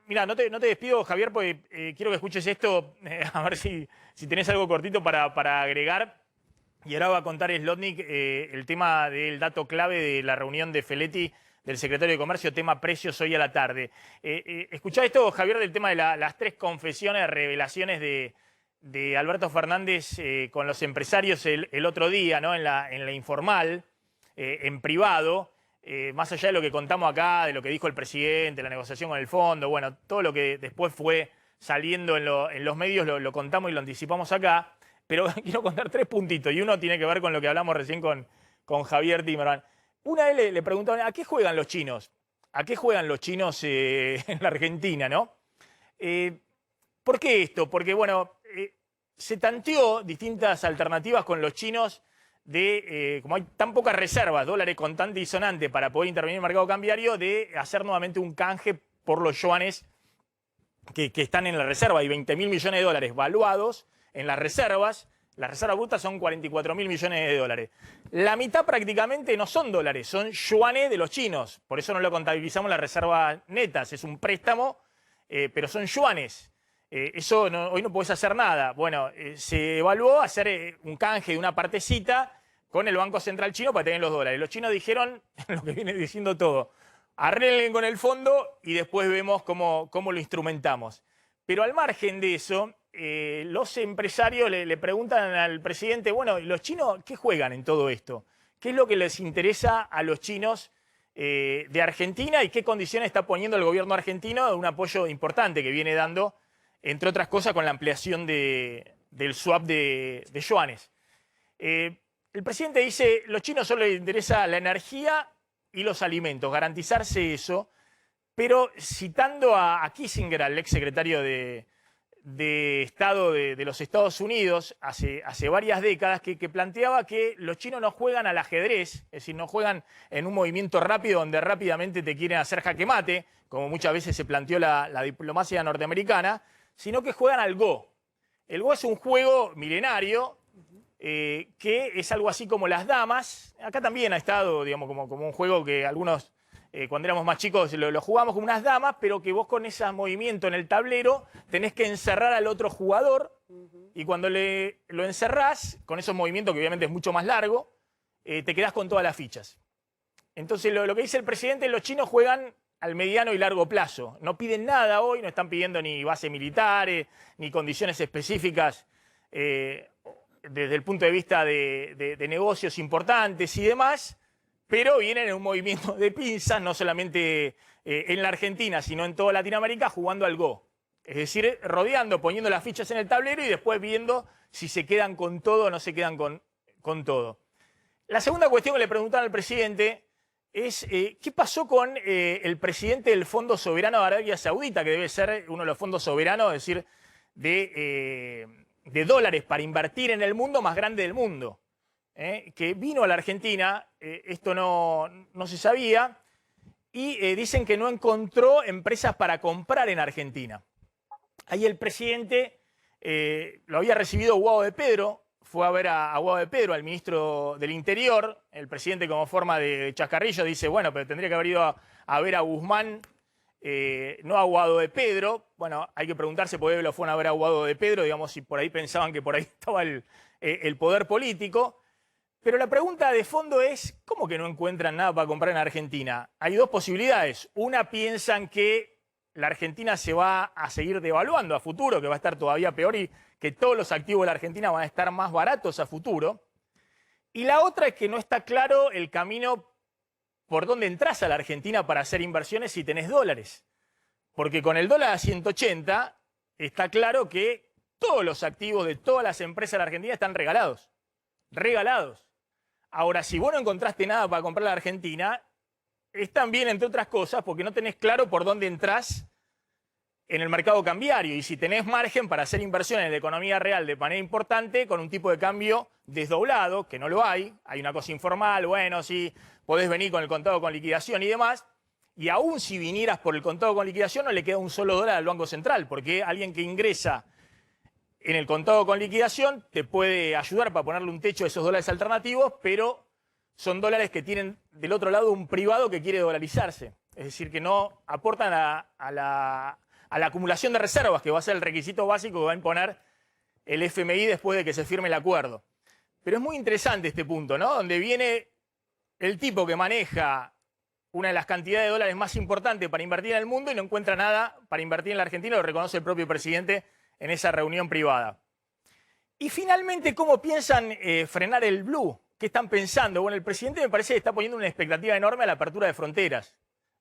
mira, no te despido, Javier, porque quiero que escuches esto, a ver si tenés algo cortito para agregar. Y ahora va a contar Zlotnik el tema del dato clave de la reunión de Feletti, del secretario de Comercio, tema precios hoy a la tarde. Escuchá esto, Javier, del tema de las 3 confesiones, revelaciones de Alberto Fernández con los empresarios el otro día, ¿no? en la informal, en privado, más allá de lo que contamos acá, de lo que dijo el presidente, la negociación con el fondo, bueno, todo lo que después fue saliendo en los medios lo contamos y lo anticipamos acá. Pero quiero contar 3 puntitos, y uno tiene que ver con lo que hablamos recién con Javier Timerman. Una vez le preguntaban, ¿a qué juegan los chinos? ¿A qué juegan los chinos en la Argentina, no? ¿Por qué esto? Porque, bueno, se tanteó distintas alternativas con los chinos de, como hay tan pocas reservas, dólares contante y sonante para poder intervenir en el mercado cambiario, de hacer nuevamente un canje por los yuanes que están en la reserva. Hay 20.000 millones de dólares valuados en las reservas brutas son 44.000 millones de dólares. La mitad prácticamente no son dólares, son yuanes de los chinos. Por eso no lo contabilizamos las reservas netas. Es un préstamo, pero son yuanes. Eso hoy no podés hacer nada. Bueno, se evaluó hacer un canje de una partecita con el Banco Central chino para tener los dólares. Los chinos dijeron, lo que viene diciendo todo, arreglen con el fondo y después vemos cómo lo instrumentamos. Pero al margen de eso, los empresarios le preguntan al presidente, bueno, ¿los chinos qué juegan en todo esto? ¿Qué es lo que les interesa a los chinos de Argentina y qué condiciones está poniendo el gobierno argentino de un apoyo importante que viene dando, entre otras cosas, con la ampliación del swap de yuanes? El presidente dice, los chinos solo les interesa la energía y los alimentos, garantizarse eso, pero citando a Kissinger, al ex secretario de Estado de los Estados Unidos, hace varias décadas, que planteaba que los chinos no juegan al ajedrez, es decir, no juegan en un movimiento rápido donde rápidamente te quieren hacer jaque mate, como muchas veces se planteó la diplomacia norteamericana, sino que juegan al Go. El Go es un juego milenario, que es algo así como las damas. Acá también ha estado, digamos, como un juego que algunos, cuando éramos más chicos, lo jugamos como unas damas, pero que vos con ese movimiento en el tablero tenés que encerrar al otro jugador, y cuando lo encerrás, con esos movimientos, que obviamente es mucho más largo, te quedás con todas las fichas. Entonces, lo que dice el presidente, los chinos juegan al mediano y largo plazo. No piden nada hoy, no están pidiendo ni bases militares, ni condiciones específicas desde el punto de vista de negocios importantes y demás, pero vienen en un movimiento de pinzas, no solamente en la Argentina, sino en toda Latinoamérica, jugando al Go. Es decir, rodeando, poniendo las fichas en el tablero y después viendo si se quedan con todo o no se quedan con todo. La segunda cuestión que le preguntaron al presidente es ¿qué pasó con el presidente del Fondo Soberano de Arabia Saudita, que debe ser uno de los fondos soberanos, es decir, de dólares para invertir en el mundo más grande del mundo? Que vino a la Argentina, esto no se sabía, y dicen que no encontró empresas para comprar en Argentina. Ahí el presidente lo había recibido Guado de Pedro, fue a ver a Guado de Pedro, al ministro del Interior. El presidente, como forma de chascarrillo, dice, bueno, pero tendría que haber ido a ver a Guzmán, no a Guado de Pedro. Bueno, hay que preguntarse por qué lo fueron a ver a Guado de Pedro, digamos, si por ahí pensaban que por ahí estaba el poder político. Pero la pregunta de fondo es, ¿cómo que no encuentran nada para comprar en Argentina? Hay dos posibilidades. Una, piensan que la Argentina se va a seguir devaluando a futuro, que va a estar todavía peor y que todos los activos de la Argentina van a estar más baratos a futuro. Y la otra es que no está claro el camino por donde entras a la Argentina para hacer inversiones si tenés dólares. Porque con el dólar a 180 está claro que todos los activos de todas las empresas de la Argentina están regalados. Regalados. Ahora, si vos no encontraste nada para comprar a la Argentina, es también, entre otras cosas, porque no tenés claro por dónde entrás en el mercado cambiario. Y si tenés margen para hacer inversiones en la economía real de manera importante, con un tipo de cambio desdoblado, que no lo hay una cosa informal, bueno, sí, podés venir con el contado con liquidación y demás, y aún si vinieras por el contado con liquidación no le queda un solo dólar al Banco Central, porque alguien que ingresa en el contado con liquidación te puede ayudar para ponerle un techo a esos dólares alternativos, pero son dólares que tienen del otro lado un privado que quiere dolarizarse. Es decir, que no aportan a la acumulación de reservas, que va a ser el requisito básico que va a imponer el FMI después de que se firme el acuerdo. Pero es muy interesante este punto, ¿no? Donde viene el tipo que maneja una de las cantidades de dólares más importantes para invertir en el mundo y no encuentra nada para invertir en la Argentina, lo reconoce el propio presidente en esa reunión privada. Y finalmente, ¿cómo piensan frenar el blue? ¿Qué están pensando? Bueno, el presidente me parece que está poniendo una expectativa enorme a la apertura de fronteras.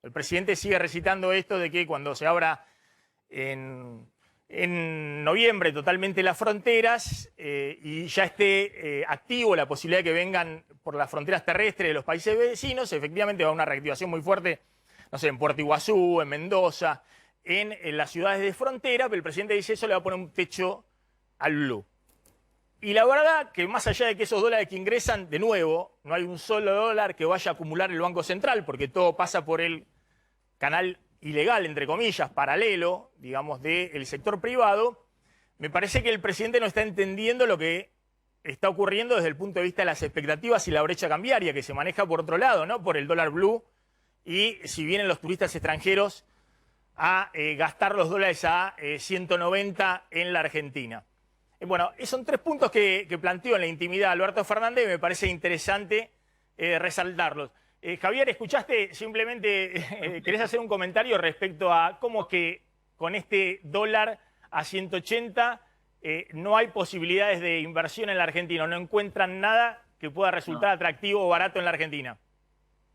El presidente sigue recitando esto de que cuando se abra en noviembre totalmente las fronteras y ya esté activo la posibilidad de que vengan por las fronteras terrestres de los países vecinos, efectivamente va a haber una reactivación muy fuerte, no sé, en Puerto Iguazú, en Mendoza, en las ciudades de frontera, pero el presidente dice eso le va a poner un techo al blue. Y la verdad que más allá de que esos dólares que ingresan, de nuevo, no hay un solo dólar que vaya a acumular el Banco Central, porque todo pasa por el canal ilegal, entre comillas, paralelo, digamos, del sector privado. Me parece que el presidente no está entendiendo lo que está ocurriendo desde el punto de vista de las expectativas y la brecha cambiaria, que se maneja por otro lado, ¿no? Por el dólar blue, y si vienen los turistas extranjeros a gastar los dólares a 190 en la Argentina. Bueno, son tres puntos que planteó en la intimidad Alberto Fernández y me parece interesante resaltarlos. Javier, ¿escuchaste? Simplemente querés hacer un comentario respecto a cómo es que con este dólar a 180 no hay posibilidades de inversión en la Argentina, no encuentran nada que pueda resultar atractivo o barato en la Argentina.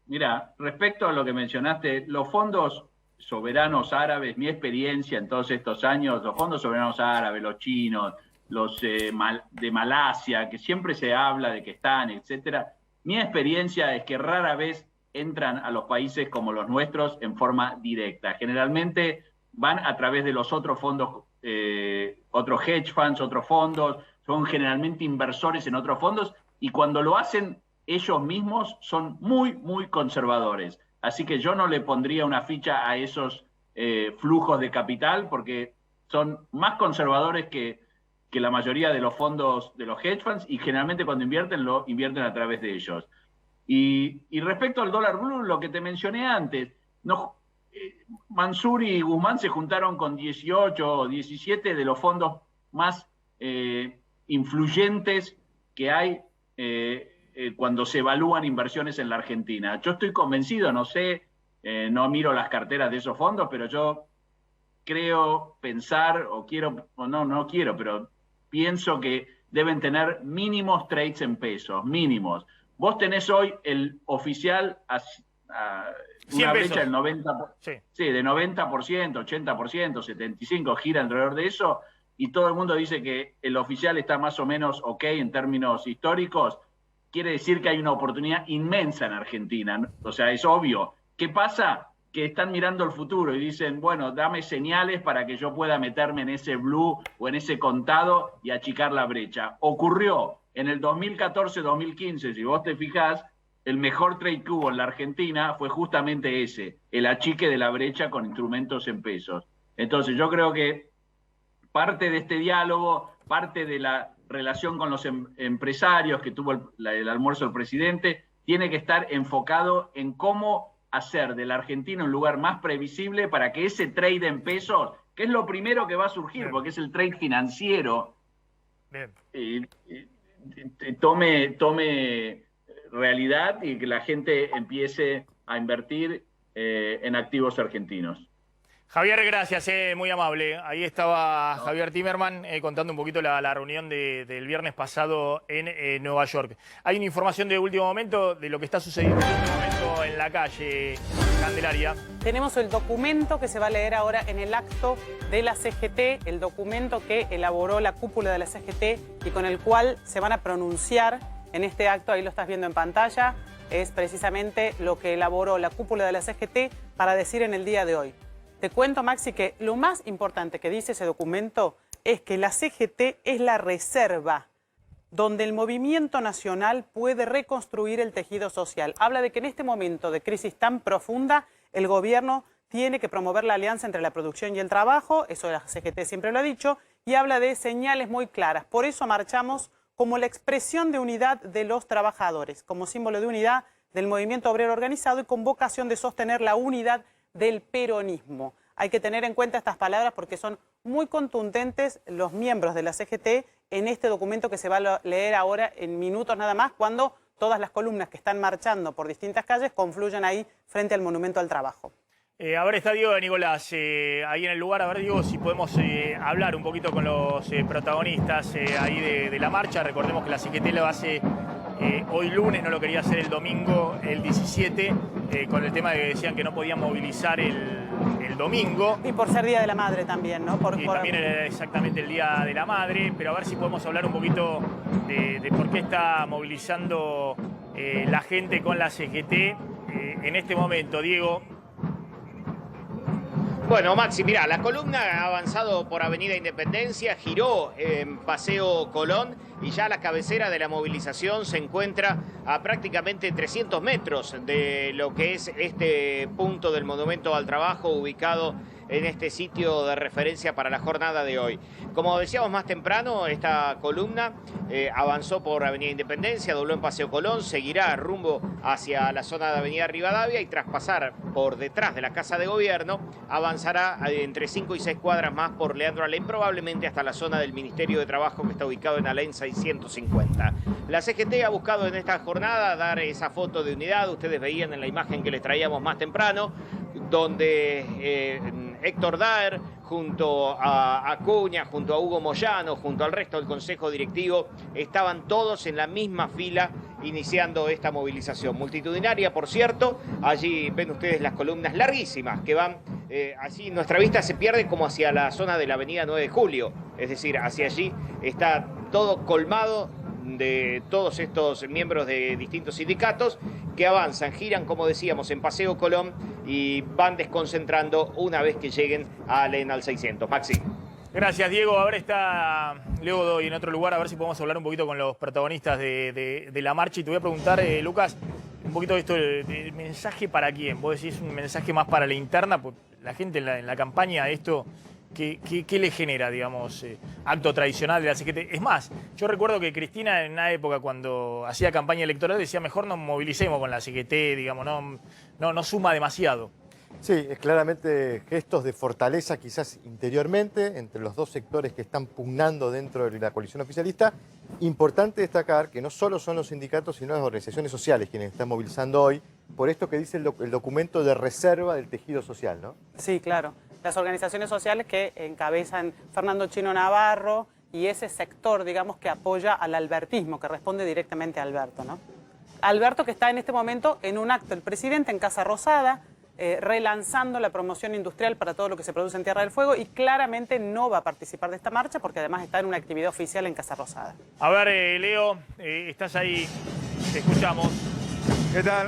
Mira, respecto a lo que mencionaste, los fondos soberanos árabes, mi experiencia en todos estos años, los fondos soberanos árabes, los chinos, los de Malasia, que siempre se habla de que están, etcétera. Mi experiencia es que rara vez entran a los países como los nuestros en forma directa. Generalmente van a través de los otros fondos, otros hedge funds, otros fondos, son generalmente inversores en otros fondos y cuando lo hacen ellos mismos son muy, muy conservadores. Así que yo no le pondría una ficha a esos flujos de capital porque son más conservadores que la mayoría de los fondos de los hedge funds y generalmente cuando invierten, lo invierten a través de ellos. Y respecto al dólar blue, lo que te mencioné antes, Mansur y Guzmán se juntaron con 18 o 17 de los fondos más influyentes que hay cuando se evalúan inversiones en la Argentina. Yo estoy convencido, no sé no miro las carteras de esos fondos, pero yo creo pensar, pero pienso que deben tener mínimos trades en pesos, mínimos. Vos tenés hoy el oficial una brecha del 90%, sí, de 90%, 80%, 75%, gira alrededor de eso, y todo el mundo dice que el oficial está más o menos ok en términos históricos. Quiere decir que hay una oportunidad inmensa en Argentina. O sea, es obvio. ¿Qué pasa? Que están mirando el futuro y dicen, bueno, dame señales para que yo pueda meterme en ese blue o en ese contado y achicar la brecha. Ocurrió en el 2014-2015, si vos te fijás, el mejor trade que hubo en la Argentina fue justamente ese, el achique de la brecha con instrumentos en pesos. Entonces yo creo que parte de este diálogo, parte de la relación con los empresarios que tuvo el almuerzo del presidente, tiene que estar enfocado en cómo hacer de la Argentina un lugar más previsible para que ese trade en pesos, que es lo primero que va a surgir, porque es el trade financiero, tome realidad y que la gente empiece a invertir en activos argentinos. Javier, gracias, muy amable. Ahí estaba Javier Timerman contando un poquito la reunión del viernes pasado en Nueva York. Hay una información de último momento de lo que está sucediendo en este momento en la calle, Candelaria. Tenemos el documento que se va a leer ahora en el acto de la CGT, el documento que elaboró la cúpula de la CGT y con el cual se van a pronunciar en este acto. Ahí lo estás viendo en pantalla. Es precisamente lo que elaboró la cúpula de la CGT para decir en el día de hoy. Te cuento, Maxi, que lo más importante que dice ese documento es que la CGT es la reserva donde el movimiento nacional puede reconstruir el tejido social. Habla de que en este momento de crisis tan profunda, el gobierno tiene que promover la alianza entre la producción y el trabajo, eso la CGT siempre lo ha dicho, y habla de señales muy claras. Por eso marchamos como la expresión de unidad de los trabajadores, como símbolo de unidad del movimiento obrero organizado y con vocación de sostener la unidad del peronismo. Hay que tener en cuenta estas palabras porque son muy contundentes los miembros de la CGT en este documento que se va a leer ahora en minutos nada más, cuando todas las columnas que están marchando por distintas calles confluyen ahí frente al Monumento al Trabajo. A ver, está Diego de Nicolás ahí en el lugar. A ver, Diego, si podemos hablar un poquito con los protagonistas ahí de la marcha. Recordemos que la CGT lo hace hoy lunes, no lo quería hacer el domingo, el 17, con el tema de que decían que no podían movilizar el domingo. Y por ser Día de la Madre también, ¿no? También era exactamente el Día de la Madre, pero a ver si podemos hablar un poquito de por qué está movilizando la gente con la CGT en este momento, Diego. Bueno, Maxi, mirá, la columna ha avanzado por Avenida Independencia, giró en Paseo Colón y ya la cabecera de la movilización se encuentra a prácticamente 300 metros de lo que es este punto del Monumento al Trabajo ubicado en este sitio de referencia para la jornada de hoy. Como decíamos más temprano, esta columna avanzó por Avenida Independencia, dobló en Paseo Colón, seguirá rumbo hacia la zona de Avenida Rivadavia y tras pasar por detrás de la Casa de Gobierno, avanzará entre 5 y 6 cuadras más por Leandro Alem, probablemente hasta la zona del Ministerio de Trabajo que está ubicado en Alem 650. La CGT ha buscado en esta jornada dar esa foto de unidad, ustedes veían en la imagen que les traíamos más temprano, donde Héctor Daer, junto a Acuña, junto a Hugo Moyano, junto al resto del Consejo Directivo, estaban todos en la misma fila iniciando esta movilización. Multitudinaria, por cierto, allí ven ustedes las columnas larguísimas que van, así nuestra vista se pierde como hacia la zona de la avenida 9 de Julio, es decir, hacia allí está todo colmado de todos estos miembros de distintos sindicatos que avanzan, giran, como decíamos, en Paseo Colón y van desconcentrando una vez que lleguen a Alem al 600. Maxi. Gracias, Diego. Ahora está Leo Doy en otro lugar, a ver si podemos hablar un poquito con los protagonistas de la marcha. Y te voy a preguntar, Lucas, un poquito de esto, el mensaje para quién. Vos decís un mensaje más para la interna, pues la gente en la campaña, esto... ¿Qué le genera, digamos, acto tradicional de la CGT? Es más, yo recuerdo que Cristina en una época cuando hacía campaña electoral decía mejor nos movilicemos con la CGT, digamos, no suma demasiado. Sí, es claramente gestos de fortaleza quizás interiormente entre los dos sectores que están pugnando dentro de la coalición oficialista. Importante destacar que no solo son los sindicatos, sino las organizaciones sociales quienes están movilizando hoy, por esto que dice el documento de reserva del tejido social, ¿no? Sí, claro. Las organizaciones sociales que encabezan Fernando Chino Navarro y ese sector, digamos, que apoya al albertismo, que responde directamente a Alberto, ¿no? Alberto que está en este momento en un acto, el presidente en Casa Rosada, relanzando la promoción industrial para todo lo que se produce en Tierra del Fuego y claramente no va a participar de esta marcha porque además está en una actividad oficial en Casa Rosada. A ver, Leo, estás ahí, te escuchamos. ¿Qué tal?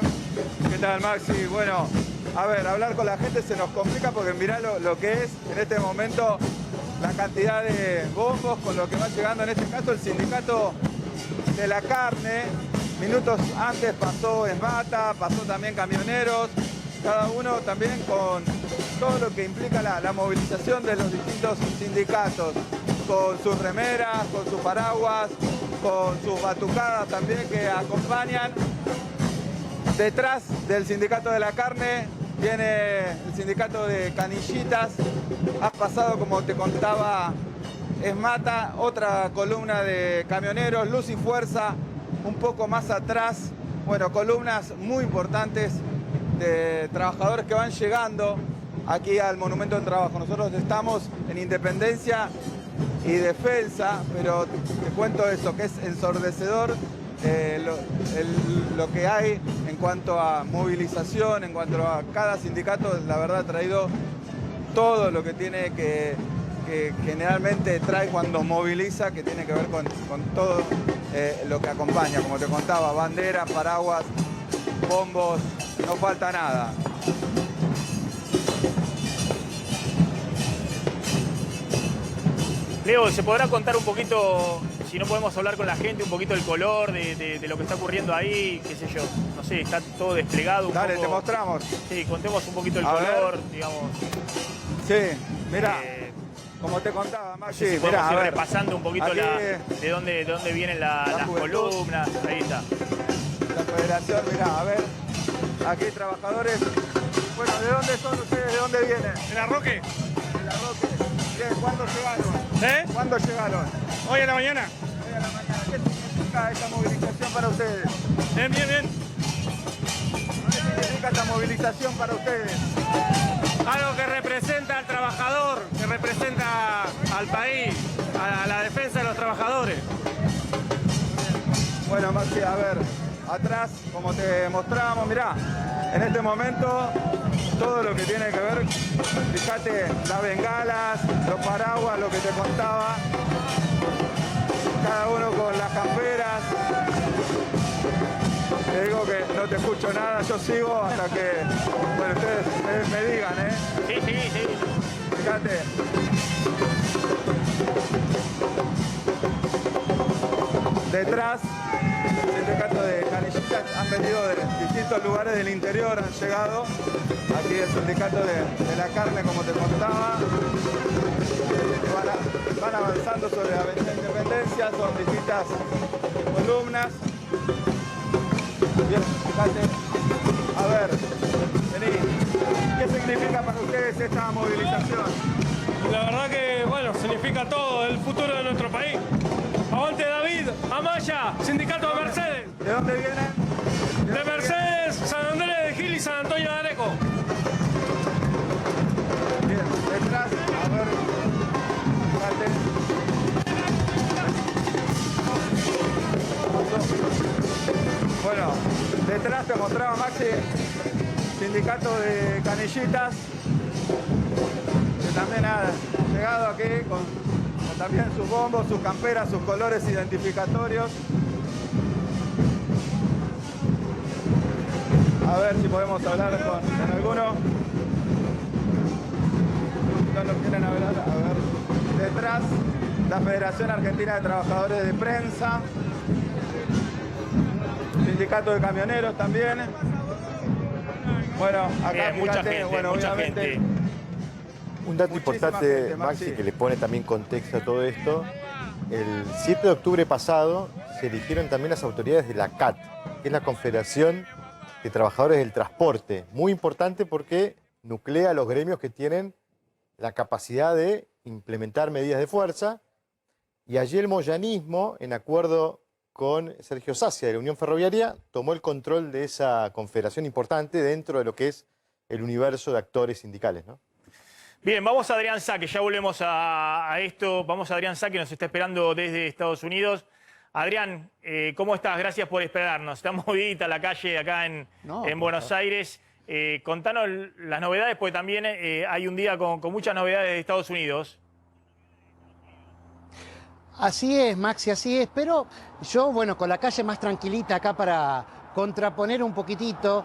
¿Qué tal, Maxi? Bueno, a ver, hablar con la gente se nos complica porque mirá lo que es en este momento la cantidad de bombos con lo que va llegando, en este caso el sindicato de la carne. Minutos antes pasó Esmata, pasó también Camioneros, cada uno también con todo lo que implica la movilización de los distintos sindicatos, con sus remeras, con sus paraguas, con sus batucadas también que acompañan. Detrás del sindicato de la carne viene el sindicato de canillitas. Has pasado, como te contaba Esmata, otra columna de camioneros, Luz y Fuerza, un poco más atrás. Bueno, columnas muy importantes de trabajadores que van llegando aquí al Monumento del Trabajo. Nosotros estamos en Independencia y Defensa, pero te cuento eso, que es ensordecedor lo que hay en cuanto a movilización, en cuanto a cada sindicato. La verdad ha traído todo lo que tiene que generalmente trae cuando moviliza, que tiene que ver con todo lo que acompaña, como te contaba, banderas, paraguas, bombos, no falta nada. Leo, ¿se podrá contar un poquito, si no podemos hablar con la gente, un poquito el color de lo que está ocurriendo ahí? Qué sé yo, no sé, está todo desplegado un Dale, poco. te mostramos. Sí, contemos un poquito el A color, ver. digamos. Sí, mira, como te contaba, Maxi, Si mirá, podemos a ir ver, repasando un poquito aquí, de dónde vienen las juventud. columnas. Ahí está. La federación, mirá, a ver, aquí trabajadores. Bueno, ¿de dónde son ustedes? ¿De dónde vienen? ¿En la Roque? De la Roque. Bien, ¿cuándo llegaron? ¿Cuándo llegaron? Hoy a la mañana. Hoy a la mañana. ¿Qué significa esta movilización para ustedes? Bien, bien, bien. ¿Qué significa esta movilización para ustedes? Algo que representa al trabajador, que representa al país, a la defensa de los trabajadores. Bueno, Maxi, a ver, atrás, como te mostrábamos, mirá, en este momento todo lo que tiene que ver, fíjate, las bengalas, los paraguas, lo que te contaba, cada uno con las camperas. Te digo que no te escucho nada, yo sigo hasta que, bueno, ustedes me digan, ¿eh? Sí, sí, sí. Fíjate. Detrás, el sindicato de canillitas han venido de distintos lugares del interior, han llegado. Aquí el sindicato de la carne, como te contaba. Van avanzando sobre la Avenida Independencia, son distintas columnas. Bien, fíjate. A ver, vení. ¿Qué significa para ustedes esta movilización? La verdad que, bueno, significa todo, el futuro de nuestro país. Aguante David, Amaya, sindicato de Mercedes. ¿De dónde vienen? De Mercedes, San Andrés de Gil y San Antonio de Areco. Bien, detrás, a ver, fíjate. Bueno, detrás te mostraba Maxi, sindicato de canillitas, que también ha llegado aquí con también sus bombos, sus camperas, sus colores identificatorios. A ver si podemos hablar con alguno. No nos quieren hablar. A ver. Detrás, la Federación Argentina de Trabajadores de Prensa. Sindicato de Camioneros también. Bueno, acá mucha fíjate, gente, bueno, mucha obviamente. gente. Un dato Muchísima importante, gente, Maxi, Maxi, que le pone también contexto a todo esto. El 7 de octubre pasado se eligieron también las autoridades de la CAT, que es la Confederación de Trabajadores del Transporte. Muy importante porque nuclea los gremios que tienen la capacidad de implementar medidas de fuerza. Y allí el moyanismo, en acuerdo con Sergio Sacia de la Unión Ferroviaria, tomó el control de esa confederación importante dentro de lo que es el universo de actores sindicales, ¿no? Bien, vamos a Adrián Sá, que ya volvemos a esto. Vamos a Adrián Sá, que nos está esperando desde Estados Unidos. Adrián, ¿cómo estás? Gracias por esperarnos. Está movidita la calle acá en Buenos Aires. Contanos las novedades, porque también hay un día con muchas novedades de Estados Unidos. Así es, Maxi, así es. Pero yo, bueno, con la calle más tranquilita acá para contraponer un poquitito,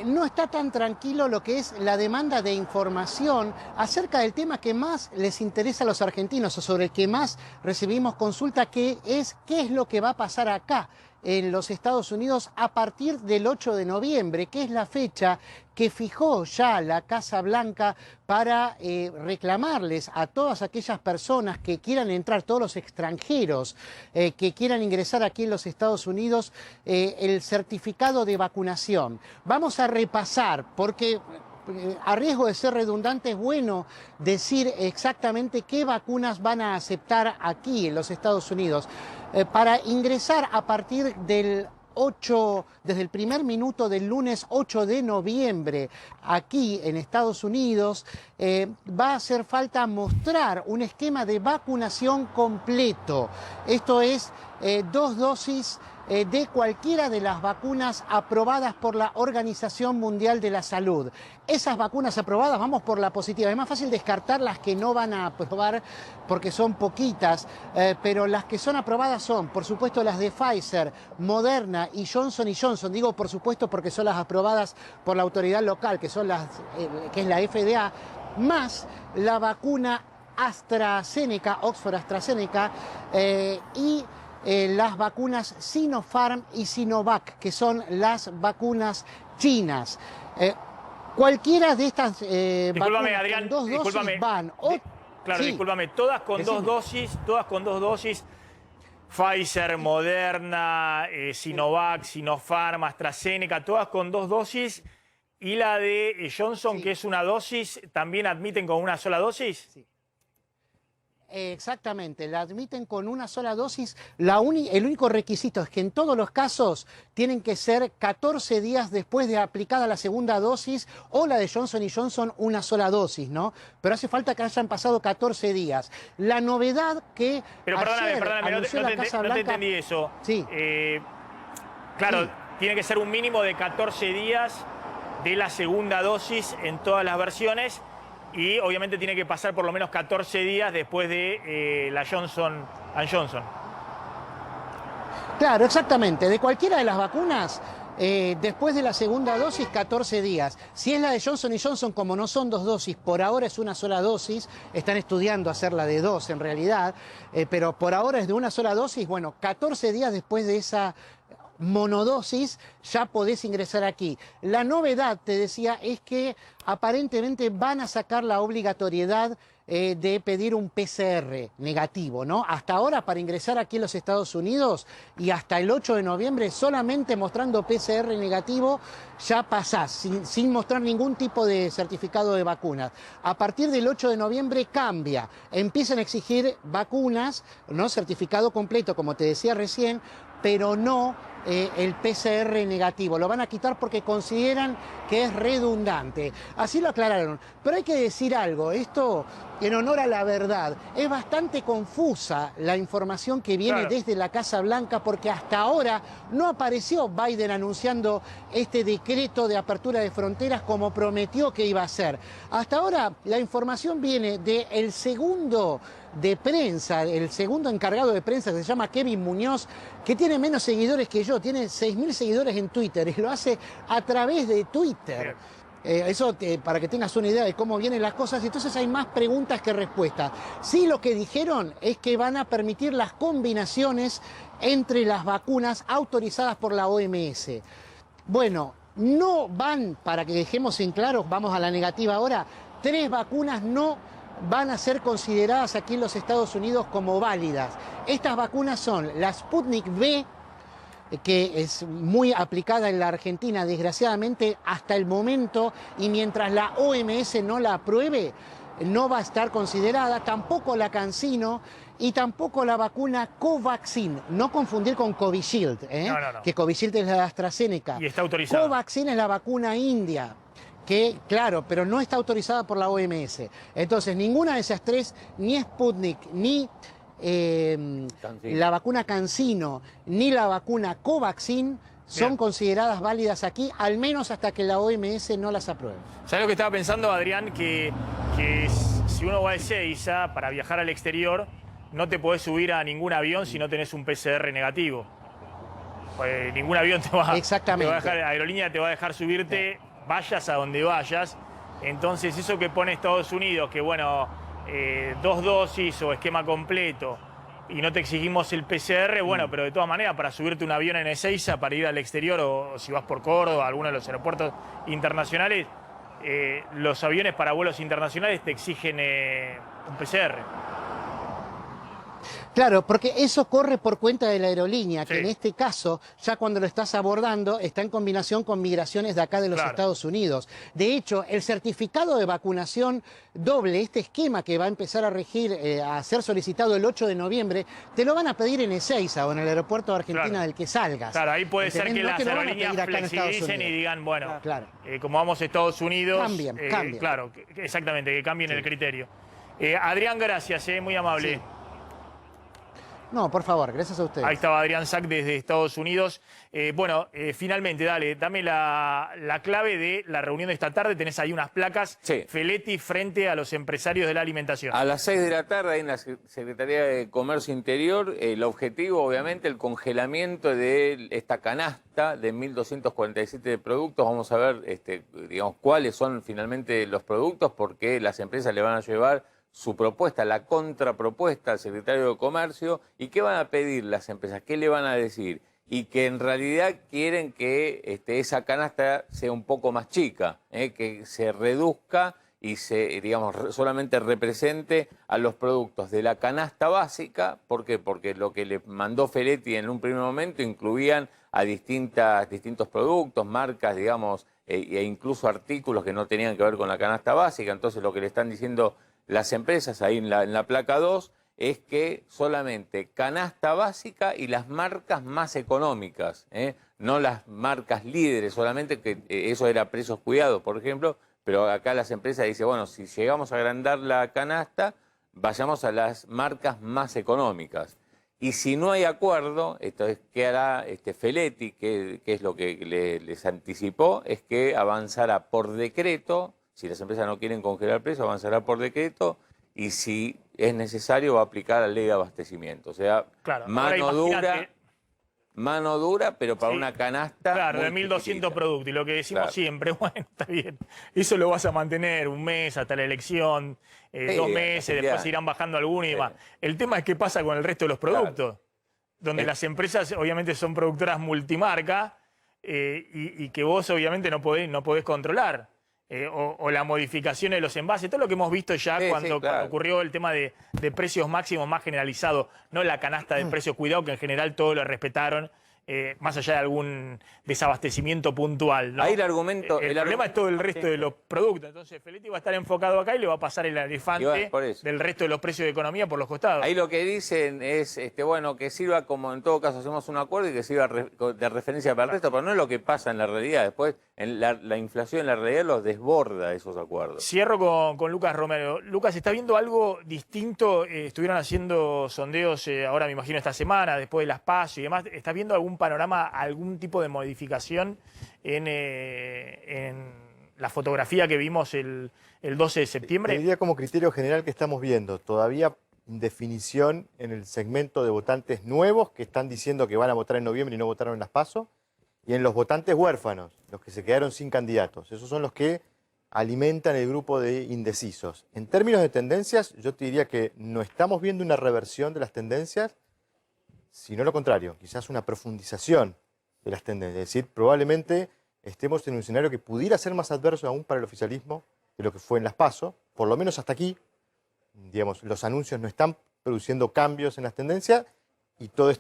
no está tan tranquilo lo que es la demanda de información acerca del tema que más les interesa a los argentinos o sobre el que más recibimos consulta, que es qué es lo que va a pasar acá en los Estados Unidos a partir del 8 de noviembre, que es la fecha que fijó ya la Casa Blanca para reclamarles a todas aquellas personas que quieran entrar, todos los extranjeros que quieran ingresar aquí en los Estados Unidos, el certificado de vacunación. Vamos a repasar, porque a riesgo de ser redundante, es bueno decir exactamente qué vacunas van a aceptar aquí en los Estados Unidos. Para ingresar a partir del 8, desde el primer minuto del lunes 8 de noviembre aquí en Estados Unidos, va a hacer falta mostrar un esquema de vacunación completo. Esto es 2 dosis de cualquiera de las vacunas aprobadas por la Organización Mundial de la Salud. Esas vacunas aprobadas, vamos por la positiva. Es más fácil descartar las que no van a aprobar porque son poquitas, pero las que son aprobadas son, por supuesto, las de Pfizer, Moderna y Johnson & Johnson. Digo por supuesto porque son las aprobadas por la autoridad local, que son las, que es la FDA, más la vacuna AstraZeneca, Oxford AstraZeneca, y las vacunas Sinopharm y Sinovac, que son las vacunas chinas. Cualquiera de estas vacunas Adrián, con 2 dosis van. Claro, sí, discúlpame, todas con decime. 2 dosis, Pfizer, Moderna, Sinovac, Sinopharm, AstraZeneca, todas con 2 dosis. ¿Y la de Johnson, Sí. que es una dosis, también admiten con una sola dosis? Sí. Exactamente, la admiten con una sola dosis. El único requisito es que en todos los casos tienen que ser 14 días después de aplicada la segunda dosis, o la de Johnson & Johnson una sola dosis, ¿no? Pero hace falta que hayan pasado 14 días. La novedad que Pero ayer perdóname, anunció la Casa no te Blanca... entendí eso. Sí. Claro, Sí. tiene que ser un mínimo de 14 días de la segunda dosis en todas las versiones. Y obviamente tiene que pasar por lo menos 14 días después de la Johnson & Johnson. Claro, exactamente. De cualquiera de las vacunas, después de la segunda dosis, 14 días. Si es la de Johnson & Johnson, como no son 2 dosis, por ahora es una sola dosis. Están estudiando hacerla de 2 en realidad, pero por ahora es de una sola dosis. Bueno, 14 días después de esa monodosis ya podés ingresar aquí. La novedad, te decía, es que aparentemente van a sacar la obligatoriedad de pedir un PCR negativo, ¿no? Hasta ahora, para ingresar aquí en los Estados Unidos y hasta el 8 de noviembre, solamente mostrando PCR negativo ya pasás, sin mostrar ningún tipo de certificado de vacunas. A partir del 8 de noviembre cambia, empiezan a exigir vacunas, ¿no? Certificado completo, como te decía recién, pero no el PCR negativo. Lo van a quitar porque consideran que es redundante. Así lo aclararon. Pero hay que decir algo, esto en honor a la verdad. Es bastante confusa la información que viene desde la Casa Blanca, porque hasta ahora no apareció Biden anunciando este decreto de apertura de fronteras como prometió que iba a hacer. Hasta ahora la información viene del segundo de prensa, el segundo encargado de prensa, que se llama Kevin Muñoz, que tiene menos seguidores que yo, tiene 6.000 seguidores en Twitter y lo hace a través de Twitter. Eso para que tengas una idea de cómo vienen las cosas. Entonces hay más preguntas que respuestas. Sí, lo que dijeron es que van a permitir las combinaciones entre las vacunas autorizadas por la OMS. Bueno, no van, para que dejemos en claro, vamos a la negativa ahora, 3 vacunas no van a ser consideradas aquí en los Estados Unidos como válidas. Estas vacunas son la Sputnik V, que es muy aplicada en la Argentina, desgraciadamente, hasta el momento, y mientras la OMS no la apruebe, no va a estar considerada, tampoco la CanSino y tampoco la vacuna Covaxin. No confundir con Covishield, No. que Covishield es la de AstraZeneca. Y está autorizada. Covaxin es la vacuna india, que, claro, pero no está autorizada por la OMS. Entonces, ninguna de esas tres, ni Sputnik, ni la vacuna CanSino, ni la vacuna Covaxin, son consideradas válidas aquí, al menos hasta que la OMS no las apruebe. ¿Sabes lo que estaba pensando, Adrián? Que si uno va a Ezeiza para viajar al exterior, no te podés subir a ningún avión si no tenés un PCR negativo. Pues ningún avión te va a dejar, la aerolínea te va a dejar subirte, vayas a donde vayas. Entonces, eso que pone Estados Unidos, que bueno, 2 dosis o esquema completo, y no te exigimos el PCR, bueno, pero de todas maneras, para subirte un avión en Ezeiza, para ir al exterior, o si vas por Córdoba, a alguno de los aeropuertos internacionales, los aviones para vuelos internacionales te exigen un PCR. Claro, porque eso corre por cuenta de la aerolínea, que en este caso, ya cuando lo estás abordando, está en combinación con migraciones de acá de los Estados Unidos. De hecho, el certificado de vacunación doble, este esquema que va a empezar a regir, a ser solicitado el 8 de noviembre, te lo van a pedir en Ezeiza o en el aeropuerto de Argentina del que salgas. Claro, ahí puede ser que las aerolíneas flexibilicen y digan, bueno, como vamos a Estados Unidos, cambien. Claro, exactamente, que cambien el criterio. Adrián, gracias, muy amable. No, por favor, gracias a ustedes. Ahí estaba Adrián Sack desde Estados Unidos. Finalmente, dame la clave de la reunión de esta tarde. Tenés ahí unas placas. Feletti frente a los empresarios de la alimentación. A las 6 de la tarde, ahí en la Secretaría de Comercio Interior, el objetivo, obviamente, el congelamiento de esta canasta de 1.247 productos. Vamos a ver, digamos, cuáles son finalmente los productos, porque las empresas le van a llevar su propuesta, la contrapropuesta al secretario de Comercio, y qué van a pedir las empresas, qué le van a decir, y que en realidad quieren que esa canasta sea un poco más chica, que se reduzca y se, digamos, solamente represente a los productos de la canasta básica. ¿Por qué? Porque lo que le mandó Feletti en un primer momento incluían a distintos productos, marcas, digamos, e incluso artículos que no tenían que ver con la canasta básica. Entonces lo que le están diciendo las empresas ahí en la placa 2 es que solamente canasta básica y las marcas más económicas, no las marcas líderes, solamente que eso era Precios Cuidados, por ejemplo, pero acá las empresas dicen, bueno, si llegamos a agrandar la canasta, vayamos a las marcas más económicas. Y si no hay acuerdo, entonces, ¿qué hará Feletti? ¿Qué es lo que les anticipó? Es que avanzará por decreto. Si las empresas no quieren congelar el precio, avanzará por decreto, y si es necesario va a aplicar la ley de abastecimiento. O sea, mano dura, pero para una canasta. Claro, de 1.200 productos. Y lo que decimos siempre, bueno, está bien. Eso lo vas a mantener un mes hasta la elección, 2 meses, después irán bajando algunos y demás. El tema es qué pasa con el resto de los productos, donde las empresas obviamente son productoras multimarca y que vos obviamente no podés controlar. O la modificación de los envases, todo lo que hemos visto ya cuando ocurrió el tema de precios máximos más generalizado, no la canasta de precios cuidado, que en general todos lo respetaron, más allá de algún desabastecimiento puntual, ¿no? Ahí el argumento... El problema es todo el resto de los productos. Entonces Feletti va a estar enfocado acá y le va a pasar el elefante del resto de los precios de economía por los costados. Ahí lo que dicen es, bueno, que sirva como en todo caso hacemos un acuerdo y que sirva de referencia para el resto, pero no es lo que pasa en la realidad. Después la inflación en la realidad los desborda esos acuerdos. Cierro con Lucas Romero. Lucas, ¿está viendo algo distinto? Estuvieron haciendo sondeos ahora, me imagino, esta semana, después de las PASO y demás. ¿Estás viendo algún panorama, algún tipo de modificación en la fotografía que vimos el 12 de septiembre? Te diría como criterio general que estamos viendo todavía definición en el segmento de votantes nuevos que están diciendo que van a votar en noviembre y no votaron en las PASO, y en los votantes huérfanos, los que se quedaron sin candidatos. Esos son los que alimentan el grupo de indecisos. En términos de tendencias, yo te diría que no estamos viendo una reversión de las tendencias, sino lo contrario, quizás una profundización de las tendencias. Es decir, probablemente estemos en un escenario que pudiera ser más adverso aún para el oficialismo de lo que fue en las PASO, por lo menos hasta aquí. Digamos, los anuncios no están produciendo cambios en las tendencias y todo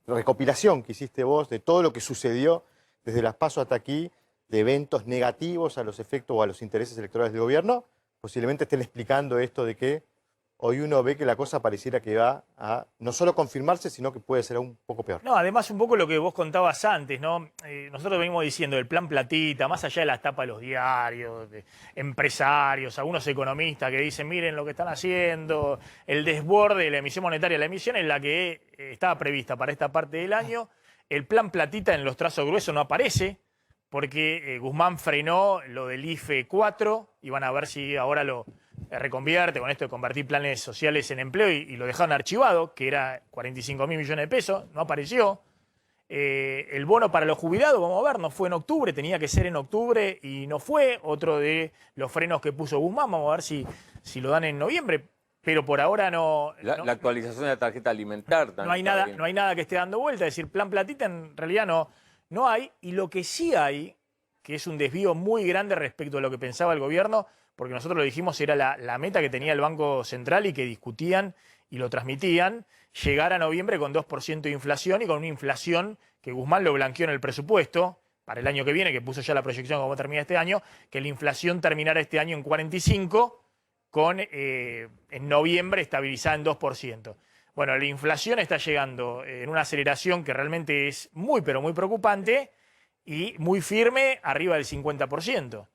recopilación que hiciste vos de todo lo que sucedió desde las PASO hasta aquí, de eventos negativos a los efectos o a los intereses electorales del gobierno, posiblemente estén explicando esto de que hoy uno ve que la cosa pareciera que va a no solo confirmarse, sino que puede ser un poco peor. No, además un poco lo que vos contabas antes, ¿no? Nosotros venimos diciendo el plan platita, más allá de las tapas de los diarios, de empresarios, algunos economistas que dicen, miren lo que están haciendo, el desborde de la emisión monetaria. La emisión es la que estaba prevista para esta parte del año. El plan platita en los trazos gruesos no aparece, porque Guzmán frenó lo del IFE 4 y van a ver si ahora lo reconvierte con esto de convertir planes sociales en empleo y lo dejaron archivado, que era 45.000 millones de pesos, no apareció. El bono para los jubilados, vamos a ver, no fue en octubre, tenía que ser en octubre y no fue. Otro de los frenos que puso Guzmán, vamos a ver si lo dan en noviembre, pero por ahora no. La actualización de la tarjeta alimentar también. No hay nada que esté dando vuelta, es decir, plan platita en realidad no hay. Y lo que sí hay, que es un desvío muy grande respecto a lo que pensaba el gobierno, porque nosotros lo dijimos, era la meta que tenía el Banco Central y que discutían y lo transmitían, llegar a noviembre con 2% de inflación y con una inflación que Guzmán lo blanqueó en el presupuesto para el año que viene, que puso ya la proyección de cómo termina este año, que la inflación terminara este año en 45, con en noviembre estabilizada en 2%. Bueno, la inflación está llegando en una aceleración que realmente es muy, pero muy preocupante y muy firme, arriba del 50%.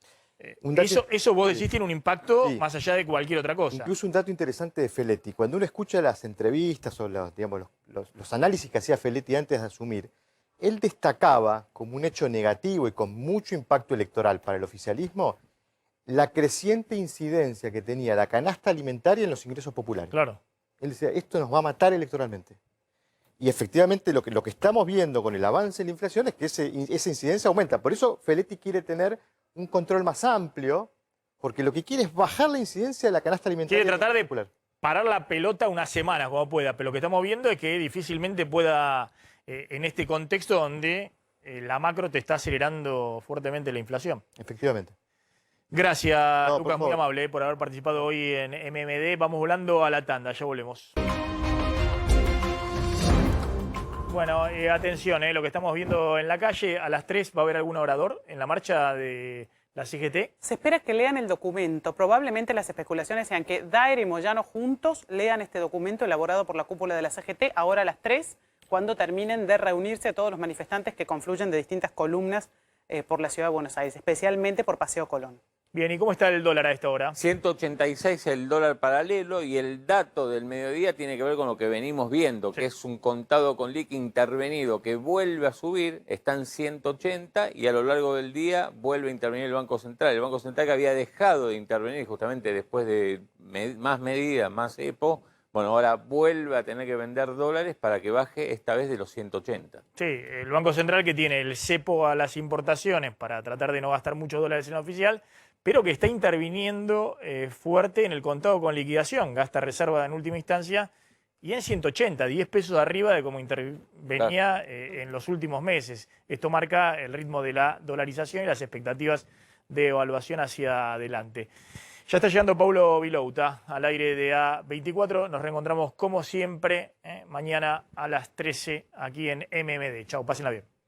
Eso vos decís tiene un impacto más allá de cualquier otra cosa. Incluso un dato interesante de Feletti. Cuando uno escucha las entrevistas o los análisis que hacía Feletti antes de asumir, él destacaba como un hecho negativo y con mucho impacto electoral para el oficialismo la creciente incidencia que tenía la canasta alimentaria en los ingresos populares. Claro. Él decía, esto nos va a matar electoralmente. Y efectivamente lo que estamos viendo con el avance de la inflación es que esa incidencia aumenta. Por eso Feletti quiere tener un control más amplio, porque lo que quiere es bajar la incidencia de la canasta alimentaria. Quiere tratar de parar la pelota una semana como pueda, pero lo que estamos viendo es que difícilmente pueda, en este contexto donde la macro te está acelerando fuertemente la inflación. Efectivamente. Gracias, Lucas, muy amable por haber participado hoy en MMD. Vamos volando a la tanda, ya volvemos. Bueno, atención, lo que estamos viendo en la calle, a las 3 va a haber algún orador en la marcha de la CGT. Se espera que lean el documento. Probablemente las especulaciones sean que Daer y Moyano juntos lean este documento elaborado por la cúpula de la CGT ahora a las 3, cuando terminen de reunirse todos los manifestantes que confluyen de distintas columnas por la ciudad de Buenos Aires, especialmente por Paseo Colón. Bien, ¿y cómo está el dólar a esta hora? 186 el dólar paralelo, y el dato del mediodía tiene que ver con lo que venimos viendo, que es un contado con liqui intervenido que vuelve a subir, está en 180 y a lo largo del día vuelve a intervenir el Banco Central. El Banco Central, que había dejado de intervenir justamente después de más medidas, más EPO, bueno, ahora vuelve a tener que vender dólares para que baje esta vez de los 180. Sí, el Banco Central, que tiene el cepo a las importaciones para tratar de no gastar muchos dólares en la oficial, pero que está interviniendo fuerte en el contado con liquidación, gasta reserva en última instancia, y en 180, 10 pesos arriba de como intervenía en los últimos meses. Esto marca el ritmo de la dolarización y las expectativas de evaluación hacia adelante. Ya está llegando Paulo Vilouta al aire de A24. Nos reencontramos como siempre mañana a las 13 aquí en MMD. Chau, pásenla bien.